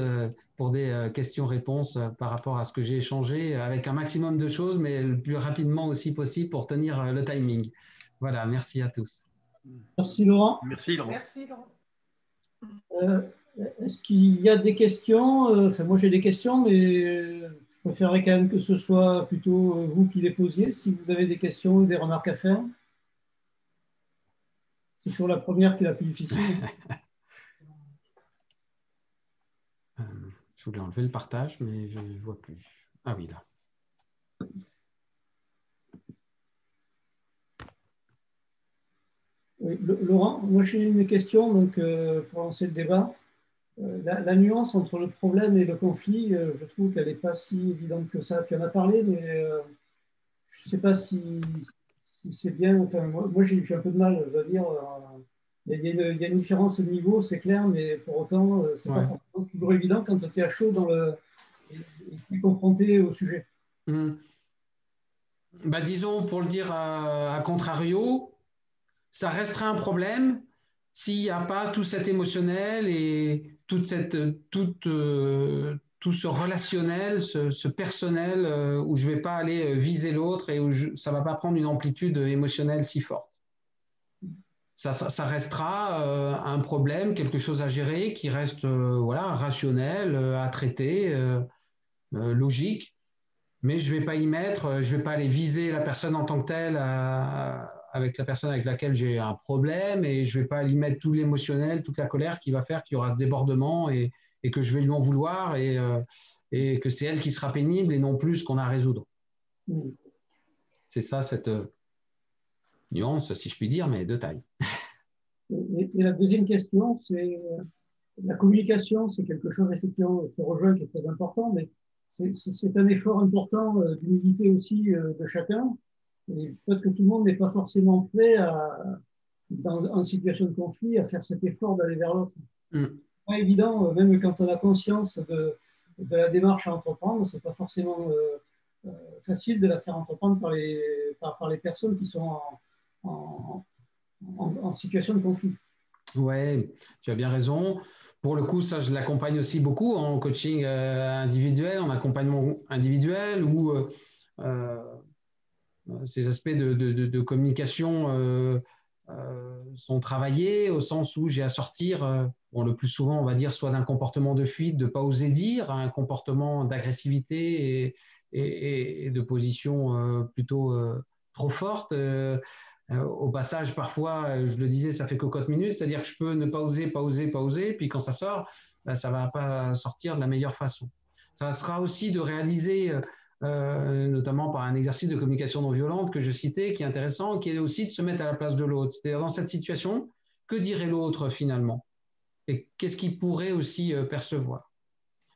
pour des questions-réponses par rapport à ce que j'ai échangé, avec un maximum de choses, mais le plus rapidement aussi possible pour tenir le timing. Voilà, merci à tous. Merci Laurent. Merci Laurent. Merci Laurent. Est-ce qu'il y a des questions? Enfin, moi j'ai des questions, mais je préférerais quand même que ce soit plutôt vous qui les posiez, si vous avez des questions ou des remarques à faire. C'est toujours la première qui est la plus difficile. Je voulais enlever le partage, mais je ne vois plus. Ah oui, là. Oui, Laurent, moi j'ai une question donc, pour lancer le débat. La nuance entre le problème et le conflit, je trouve qu'elle n'est pas si évidente que ça. Tu en as parlé, mais je ne sais pas si c'est bien. Enfin, moi j'ai un peu de mal, je dois dire. Il y a une différence de niveau, c'est clair, mais pour autant, ce n'est pas forcément toujours évident quand tu es à chaud et tu es confronté au sujet. Disons, pour le dire à contrario, ça resterait un problème s'il n'y a pas tout cet émotionnel et tout ce relationnel, ce personnel où je ne vais pas aller viser l'autre et où ça ne va pas prendre une amplitude émotionnelle si forte. Ça restera un problème, quelque chose à gérer qui reste rationnel, à traiter, logique, mais je ne vais pas y mettre, je ne vais pas aller viser la personne en tant que telle avec la personne avec laquelle j'ai un problème, et je ne vais pas y mettre tout l'émotionnel, toute la colère qui va faire qu'il y aura ce débordement et que je vais lui en vouloir et que c'est elle qui sera pénible et non plus ce qu'on a à résoudre. C'est ça, cette nuance, si je puis dire, mais de taille. Et la deuxième question, c'est la communication. C'est quelque chose, effectivement, je te rejoins, qui est très important, mais c'est un effort important d'humilité aussi de chacun. Et peut-être que tout le monde n'est pas forcément prêt, en situation de conflit, à faire cet effort d'aller vers l'autre. Pas évident, même quand on a conscience de la démarche à entreprendre, c'est pas forcément facile de la faire entreprendre par les personnes qui sont en situation de conflit. Oui, tu as bien raison. Pour le coup, ça, je l'accompagne aussi beaucoup en coaching individuel, en accompagnement individuel, où ces aspects de communication sont travaillés au sens où j'ai à sortir, le plus souvent, on va dire, soit d'un comportement de fuite, de ne pas oser dire, un comportement d'agressivité et de position plutôt trop forte. Au passage, parfois, je le disais, ça fait cocotte minute, c'est-à-dire que je peux ne pas oser, puis quand ça sort, ça ne va pas sortir de la meilleure façon. Ça sera aussi de réaliser, notamment par un exercice de communication non violente que je citais, qui est intéressant, qui est aussi de se mettre à la place de l'autre. C'est-à-dire, dans cette situation, que dirait l'autre finalement? Et qu'est-ce qu'il pourrait aussi percevoir?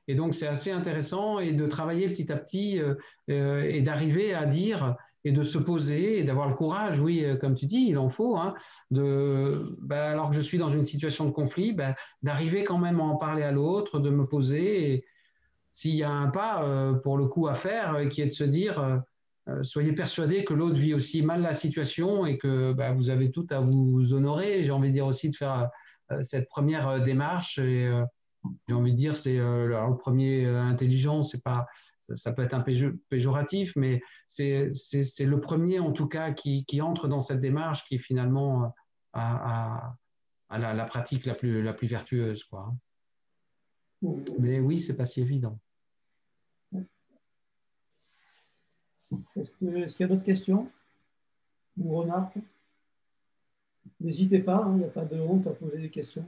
Et donc, c'est assez intéressant et de travailler petit à petit et d'arriver à dire et de se poser et d'avoir le courage, oui, comme tu dis, il en faut, hein, alors que je suis dans une situation de conflit, d'arriver quand même à en parler à l'autre, de me poser. Et s'il y a un pas, pour le coup, à faire, qui est de se dire, soyez persuadés que l'autre vit aussi mal la situation et que vous avez tout à vous honorer. J'ai envie de dire aussi de faire cette première démarche et j'ai envie de dire, c'est le premier intelligent, c'est pas, ça peut être un péjoratif, mais c'est le premier en tout cas qui entre dans cette démarche qui finalement a la pratique la plus vertueuse, quoi. Mais oui, c'est pas si évident. Est-ce qu'il y a d'autres questions ou remarques? N'hésitez pas, il n'y a pas de honte à poser des questions.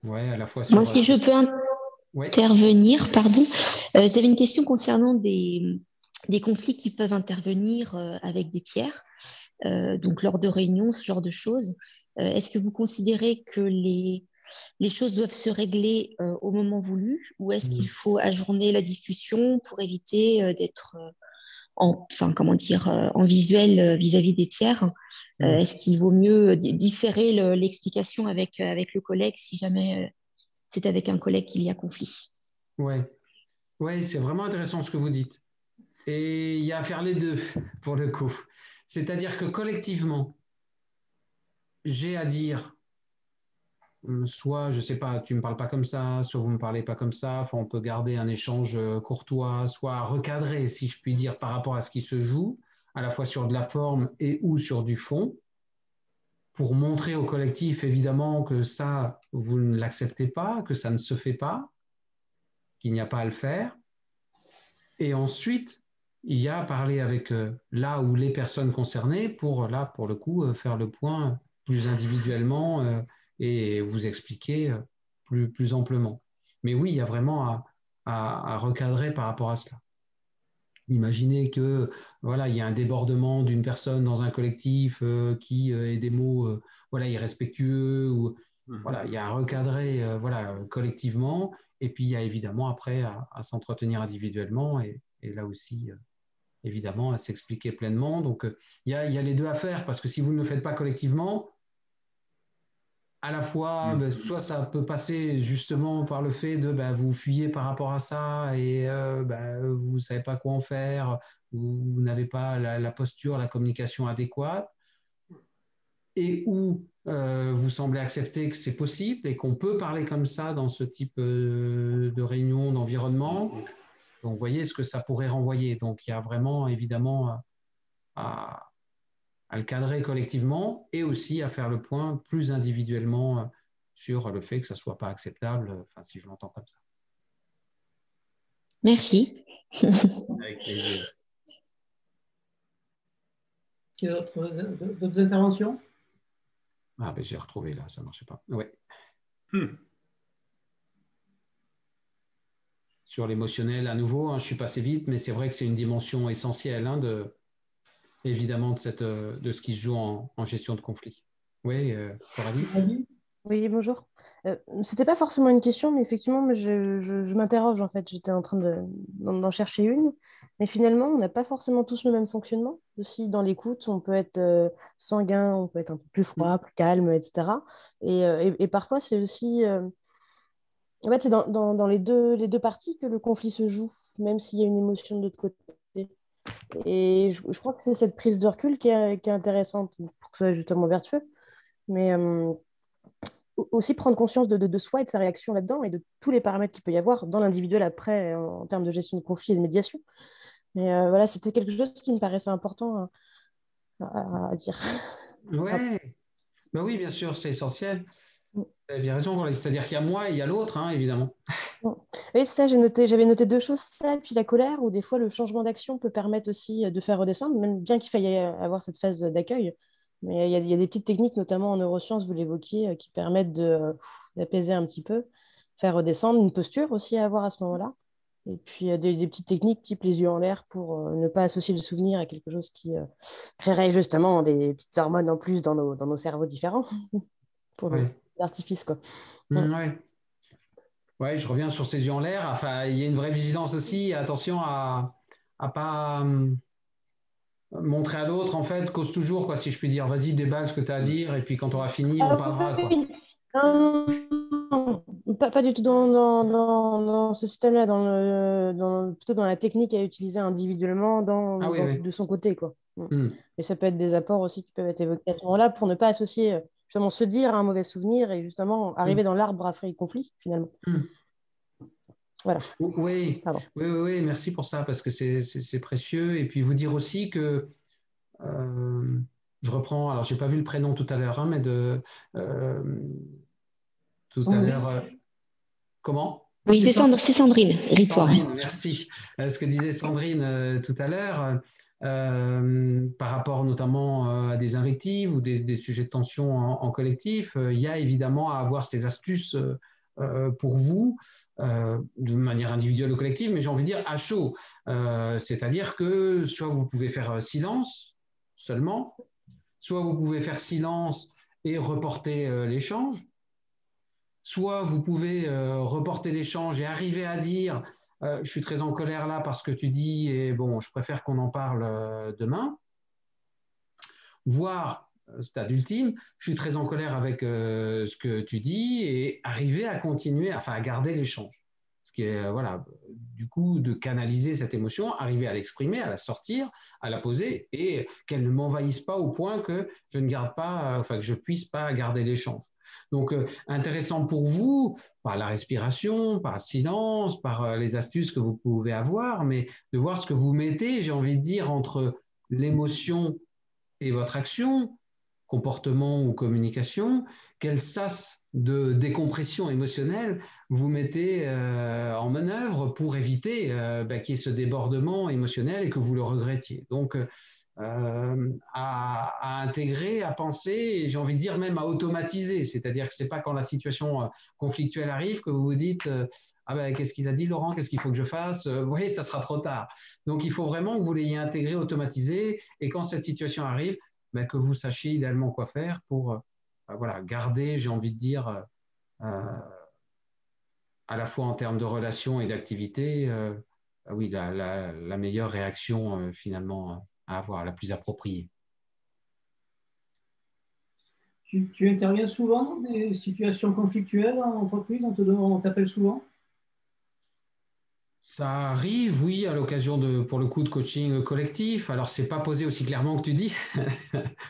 Ouais, à la fois Moi, si je peux intervenir, pardon. J'avais une question concernant des conflits qui peuvent intervenir avec des tiers, donc lors de réunions, ce genre de choses. Est-ce que vous considérez que les choses doivent se régler au moment voulu, ou est-ce qu'il faut ajourner la discussion pour éviter d'être enfin, comment dire, en visuel vis-à-vis des tiers. Est-ce qu'il vaut mieux différer l'explication avec le collègue si jamais c'est avec un collègue qu'il y a conflit? Ouais, c'est vraiment intéressant ce que vous dites. Et il y a à faire les deux, pour le coup. C'est-à-dire que collectivement, j'ai à dire, soit, je ne sais pas, tu ne me parles pas comme ça, soit vous ne me parlez pas comme ça, enfin, on peut garder un échange courtois, soit recadré, si je puis dire, par rapport à ce qui se joue, à la fois sur de la forme et ou sur du fond, pour montrer au collectif, évidemment, que ça, vous ne l'acceptez pas, que ça ne se fait pas, qu'il n'y a pas à le faire. Et ensuite, il y a à parler avec là ou les personnes concernées pour, là, pour le coup, faire le point plus individuellement et vous expliquer plus amplement. Mais oui, il y a vraiment à recadrer par rapport à cela. Imaginez que voilà, il y a un débordement d'une personne dans un collectif qui ait des mots voilà, irrespectueux ou voilà, il y a à recadrer voilà, collectivement et puis il y a évidemment après à s'entretenir individuellement et là aussi évidemment à s'expliquer pleinement. Donc il y a les deux à faire parce que si vous ne le faites pas collectivement, à la fois, soit ça peut passer justement par le fait de vous fuyez par rapport à ça et vous ne savez pas quoi en faire, vous n'avez pas la posture, la communication adéquate, et où vous semblez accepter que c'est possible et qu'on peut parler comme ça dans ce type de réunion, d'environnement. Donc, vous voyez ce que ça pourrait renvoyer. Donc, il y a vraiment évidemment à le cadrer collectivement et aussi à faire le point plus individuellement sur le fait que ça ne soit pas acceptable, enfin, si je l'entends comme ça. Merci. Avec plaisir. D'autres interventions? Ah, ben j'ai retrouvé là, ça ne marchait pas. Ouais. Sur l'émotionnel, à nouveau, je suis passé vite, mais c'est vrai que c'est une dimension essentielle évidemment de ce qui se joue en gestion de conflit. Oui, Coralie? Oui, bonjour. C'était pas forcément une question, mais effectivement, je m'interroge en fait. J'étais en train d'en chercher une, mais finalement, on n'a pas forcément tous le même fonctionnement. Aussi, dans l'écoute, on peut être sanguin, on peut être un peu plus froid, plus calme, etc. Et parfois, c'est aussi, en fait, c'est dans les deux parties que le conflit se joue, même s'il y a une émotion de l'autre côté. Et je crois que c'est cette prise de recul qui est intéressante pour que ce soit justement vertueux. Mais aussi prendre conscience de soi et de sa réaction là-dedans et de tous les paramètres qu'il peut y avoir dans l'individuel après en termes de gestion de conflit et de médiation. Mais voilà, c'était quelque chose qui me paraissait important à dire. Ouais. Ben oui, bien sûr, c'est essentiel. Vous avez bien raison, c'est-à-dire qu'il y a moi et il y a l'autre, évidemment. Oui, ça, j'avais noté deux choses, ça, et puis la colère, où des fois le changement d'action peut permettre aussi de faire redescendre, même bien qu'il faille avoir cette phase d'accueil. Mais il y a des petites techniques, notamment en neurosciences, vous l'évoquiez, qui permettent d'apaiser un petit peu, faire redescendre, une posture aussi à avoir à ce moment-là. Et puis des petites techniques type les yeux en l'air pour ne pas associer le souvenir à quelque chose qui créerait justement des petites hormones en plus dans nos cerveaux différents, pour l'artifice, quoi. Ouais, je reviens sur ces yeux en l'air. Enfin, il y a une vraie vigilance aussi. Attention à pas montrer à l'autre, en fait, cause toujours, quoi, si je puis dire. Vas-y, déballe ce que tu as à dire, et puis quand on aura fini, on parlera, quoi. Non, pas du tout dans ce système-là, plutôt dans la technique à utiliser individuellement de son côté, quoi. Et ça peut être des apports aussi qui peuvent être évoqués à ce moment-là pour ne pas associer, justement, se dire à un mauvais souvenir et justement arriver dans l'arbre après le conflit, finalement. Voilà. Oui, merci pour ça, parce que c'est précieux. Et puis vous dire aussi que, je reprends, alors je n'ai pas vu le prénom tout à l'heure, mais tout à l'heure, comment? Oui, c'est Sandrine, Ritoire. Sandrine, merci. Ce que disait Sandrine tout à l'heure, par rapport notamment à des invectives ou des sujets de tension en collectif, il y a évidemment à avoir ces astuces pour vous, de manière individuelle ou collective, mais j'ai envie de dire à chaud. C'est-à-dire que soit vous pouvez faire silence seulement, soit vous pouvez faire silence et reporter l'échange, soit vous pouvez reporter l'échange et arriver à dire je suis très en colère là parce que tu dis, et bon, je préfère qu'on en parle demain, voire stade ultime, je suis très en colère avec ce que tu dis et arriver à continuer, enfin à garder l'échange. Ce qui est, voilà, du coup, de canaliser cette émotion, arriver à l'exprimer, à la sortir, à la poser et qu'elle ne m'envahisse pas au point que je ne garde pas, enfin que je puisse pas garder l'échange. Donc, intéressant pour vous, par la respiration, par le silence, par les astuces que vous pouvez avoir, mais de voir ce que vous mettez, j'ai envie de dire, entre l'émotion et votre action, comportement ou communication, quel sas de décompression émotionnelle vous mettez en manœuvre pour éviter qu'il y ait ce débordement émotionnel et que vous le regrettiez. Donc, à intégrer, à penser, et j'ai envie de dire même à automatiser. C'est-à-dire que ce n'est pas quand la situation conflictuelle arrive que vous vous dites ah ben, qu'est-ce qu'il a dit Laurent, qu'est-ce qu'il faut que je fasse oui, ça sera trop tard. Donc il faut vraiment que vous l'ayez intégré, automatisé, et quand cette situation arrive, ben, que vous sachiez idéalement quoi faire pour voilà, garder, j'ai envie de dire, à la fois en termes de relations et d'activité, oui, la meilleure réaction finalement à avoir, la plus appropriée. Tu interviens souvent dans des situations conflictuelles en entreprise, on t'appelle souvent? Ça arrive, oui, à l'occasion pour le coup de coaching collectif. Alors, c'est pas posé aussi clairement que tu dis,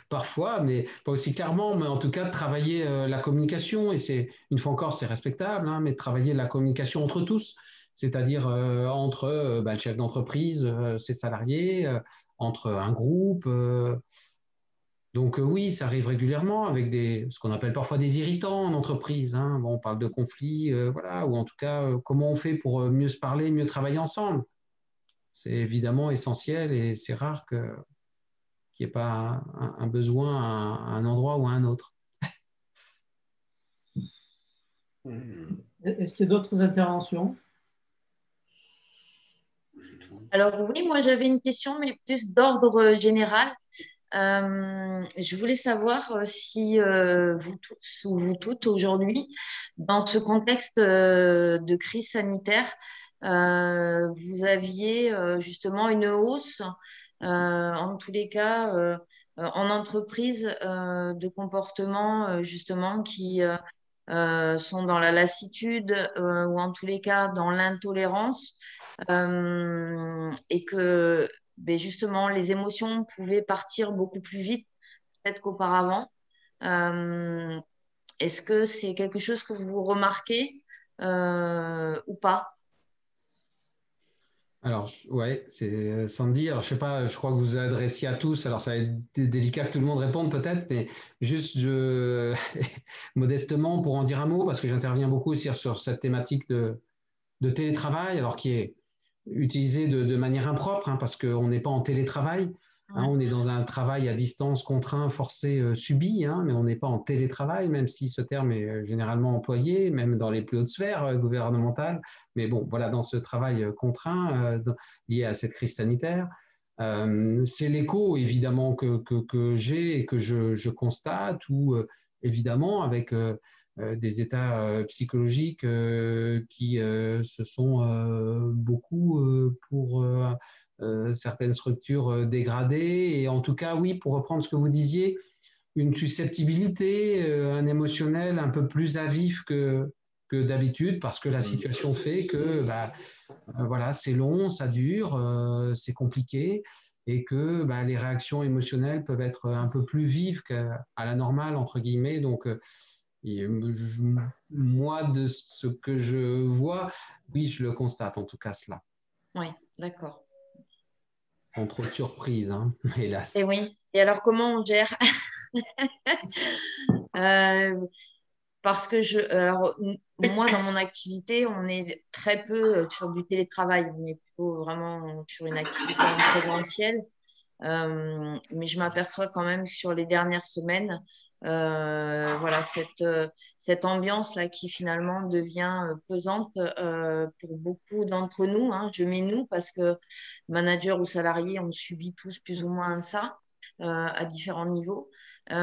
parfois, mais pas aussi clairement, mais en tout cas, de travailler la communication, et une fois encore, c'est respectable, hein, mais de travailler la communication entre tous, c'est-à-dire entre le chef d'entreprise, ses salariés, entre un groupe, donc oui, ça arrive régulièrement avec ce qu'on appelle parfois des irritants en entreprise, hein. Bon, on parle de conflits, voilà, ou en tout cas, comment on fait pour mieux se parler, mieux travailler ensemble. C'est évidemment essentiel et c'est rare qu'il n'y ait pas un besoin à un endroit ou à un autre. Est-ce qu'il y a d'autres interventions? Alors oui, moi j'avais une question, mais plus d'ordre général. Je voulais savoir si vous tous ou vous toutes aujourd'hui, dans ce contexte de crise sanitaire, vous aviez justement une hausse, en tous les cas, en entreprise, de comportements justement qui sont dans la lassitude ou en tous les cas dans l'intolérance et que ben justement, les émotions pouvaient partir beaucoup plus vite peut-être qu'auparavant. Euh, Est-ce que c'est quelque chose que vous remarquez ou pas? Alors, ouais, c'est Sandy. Alors, je sais pas, je crois que vous vous adressiez à tous. Alors, ça va être délicat que tout le monde réponde peut-être, mais juste, modestement, pour en dire un mot, parce que j'interviens beaucoup aussi sur cette thématique de télétravail, alors qui est utilisé de manière impropre, hein, parce qu'on n'est pas en télétravail, hein, on est dans un travail à distance, contraint, forcé, subi, hein, mais on n'est pas en télétravail, même si ce terme est généralement employé, même dans les plus hautes sphères gouvernementales. Mais bon, voilà, dans ce travail contraint lié à cette crise sanitaire, c'est l'écho évidemment que j'ai et que je constate, ou évidemment avec des états psychologiques qui se sont beaucoup pour certaines structures dégradées. Et en tout cas, oui, pour reprendre ce que vous disiez, une susceptibilité, un émotionnel un peu plus à vif que d'habitude, parce que la situation fait que voilà, c'est long, ça dure, c'est compliqué, et que les réactions émotionnelles peuvent être un peu plus vives qu'à la normale, entre guillemets. Donc, et moi, de ce que je vois, oui, je le constate en tout cas cela. Oui, d'accord. Sans trop de surprise, hein, hélas. Et oui. Et alors, comment on gère? Parce que alors, moi, dans mon activité, on est très peu sur du télétravail. On est plutôt vraiment sur une activité en présentiel. Mais je m'aperçois quand même sur les dernières semaines, voilà, cette ambiance-là qui finalement devient pesante pour beaucoup d'entre nous, hein. Je mets nous parce que managers ou salariés, on subit tous plus ou moins ça à différents niveaux. Et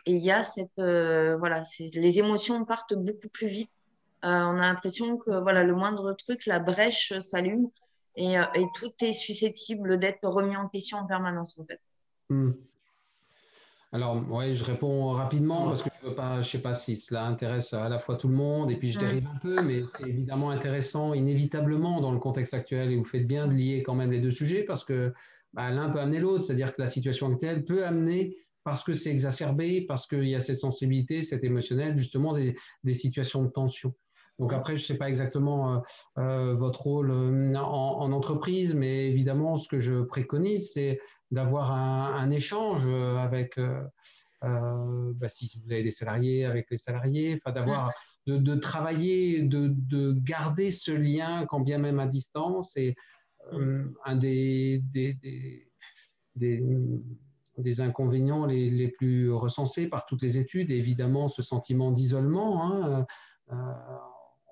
il y a voilà, les émotions partent beaucoup plus vite on a l'impression que voilà, le moindre truc, la brèche s'allume et tout est susceptible d'être remis en question en permanence en fait. Alors, ouais, je réponds rapidement parce que je veux pas, je sais pas si cela intéresse à la fois tout le monde et puis je dérive un peu, mais c'est évidemment intéressant inévitablement dans le contexte actuel et vous faites bien de lier quand même les deux sujets parce que l'un peut amener l'autre, c'est-à-dire que la situation actuelle peut amener, parce que c'est exacerbé, parce qu'il y a cette sensibilité, cet émotionnel, justement des situations de tension. Donc après, je ne sais pas exactement votre rôle en entreprise, mais évidemment, ce que je préconise, c'est d'avoir un échange avec, si vous avez des salariés, avec les salariés, d'avoir, de travailler, de garder ce lien, quand bien même à distance. Et un des inconvénients les plus recensés par toutes les études est évidemment ce sentiment d'isolement.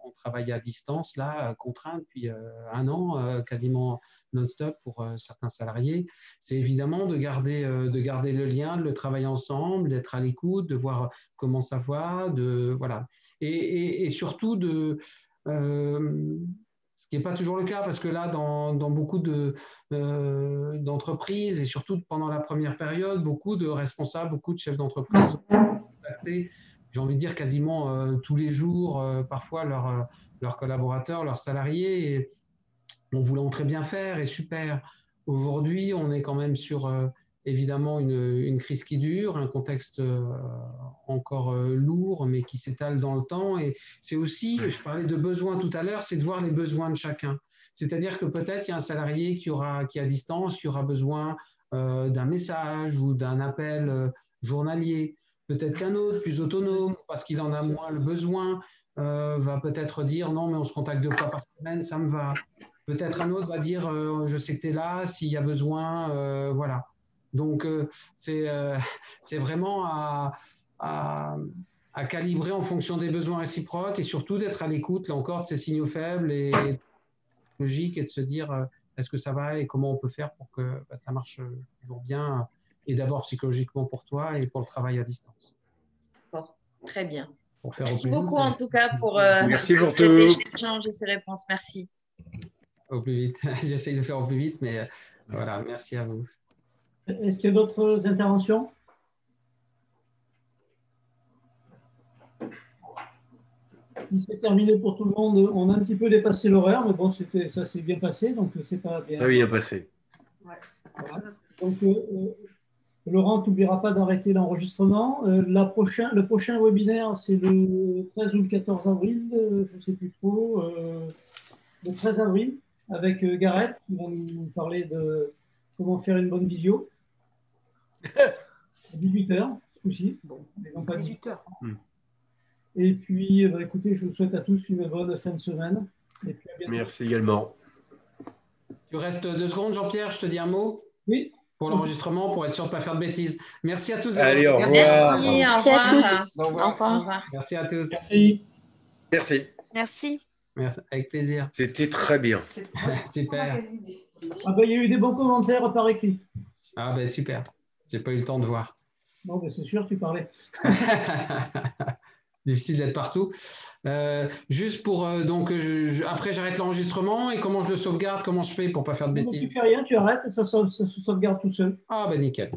On travaille à distance, là, contraint depuis 1 an, quasiment non-stop pour certains salariés. C'est évidemment de garder le lien, de le travailler ensemble, d'être à l'écoute, de voir comment ça va, voilà. Et surtout ce qui n'est pas toujours le cas, parce que là, dans beaucoup d'entreprises, et surtout pendant la première période, beaucoup de responsables, beaucoup de chefs d'entreprise ont contacté, j'ai envie de dire quasiment tous les jours, parfois leurs collaborateurs, leurs salariés, et on voulait très bien faire, et super. Aujourd'hui, on est quand même sur évidemment une crise qui dure, un contexte encore lourd, mais qui s'étale dans le temps. Et c'est aussi, je parlais de besoins tout à l'heure, c'est de voir les besoins de chacun. C'est-à-dire que peut-être il y a un salarié qui à distance, qui aura besoin d'un message ou d'un appel journalier. Peut-être qu'un autre, plus autonome, parce qu'il en a moins le besoin, va peut-être dire non, mais on se contacte 2 fois par semaine, ça me va. Peut-être un autre va dire je sais que tu es là, s'il y a besoin, voilà. Donc, c'est vraiment à calibrer en fonction des besoins réciproques et surtout d'être à l'écoute, là encore, de ces signaux faibles et logiques et de se dire est-ce que ça va et comment on peut faire pour que ça marche toujours bien et d'abord psychologiquement pour toi et pour le travail à distance. D'accord, très bien. Merci beaucoup en tout cas pour cet échange et ces réponses. Merci. Au plus vite. J'essaye de faire au plus vite, mais voilà, merci à vous. Est-ce qu'il y a d'autres interventions? Si c'est terminé pour tout le monde, on a un petit peu dépassé l'horaire, mais bon, ça s'est bien passé, donc c'est pas bien. Ça a bien passé. Ouais. Voilà. Donc, Laurent, tu n'oublieras pas d'arrêter l'enregistrement. Le prochain webinaire, c'est le 13 ou le 14 avril, je ne sais plus trop, le 13 avril, avec Gareth, qui va nous parler de comment faire une bonne visio. À 18h, ce coup-ci. Bon, mais non pas 18h. Et puis, écoutez, je vous souhaite à tous une bonne fin de semaine. Et puis merci également. Tu restes 2 secondes, Jean-Pierre, je te dis un mot. Oui. Pour l'enregistrement, pour être sûr de ne pas faire de bêtises. Merci à tous. Allez, au revoir. Merci à tous. Au revoir. Au revoir. Merci à tous. Merci. Merci. Merci. Avec plaisir. C'était très bien. Super. Ah ben, il y a eu des bons commentaires par écrit. Ah ben super. J'ai pas eu le temps de voir. Bon, ben, c'est sûr, tu parlais. Difficile d'être partout. Juste pour après j'arrête l'enregistrement et comment je le sauvegarde, comment je fais pour pas faire de bêtises. Tu fais rien, tu arrêtes et ça se sauvegarde tout seul. Ah ben nickel.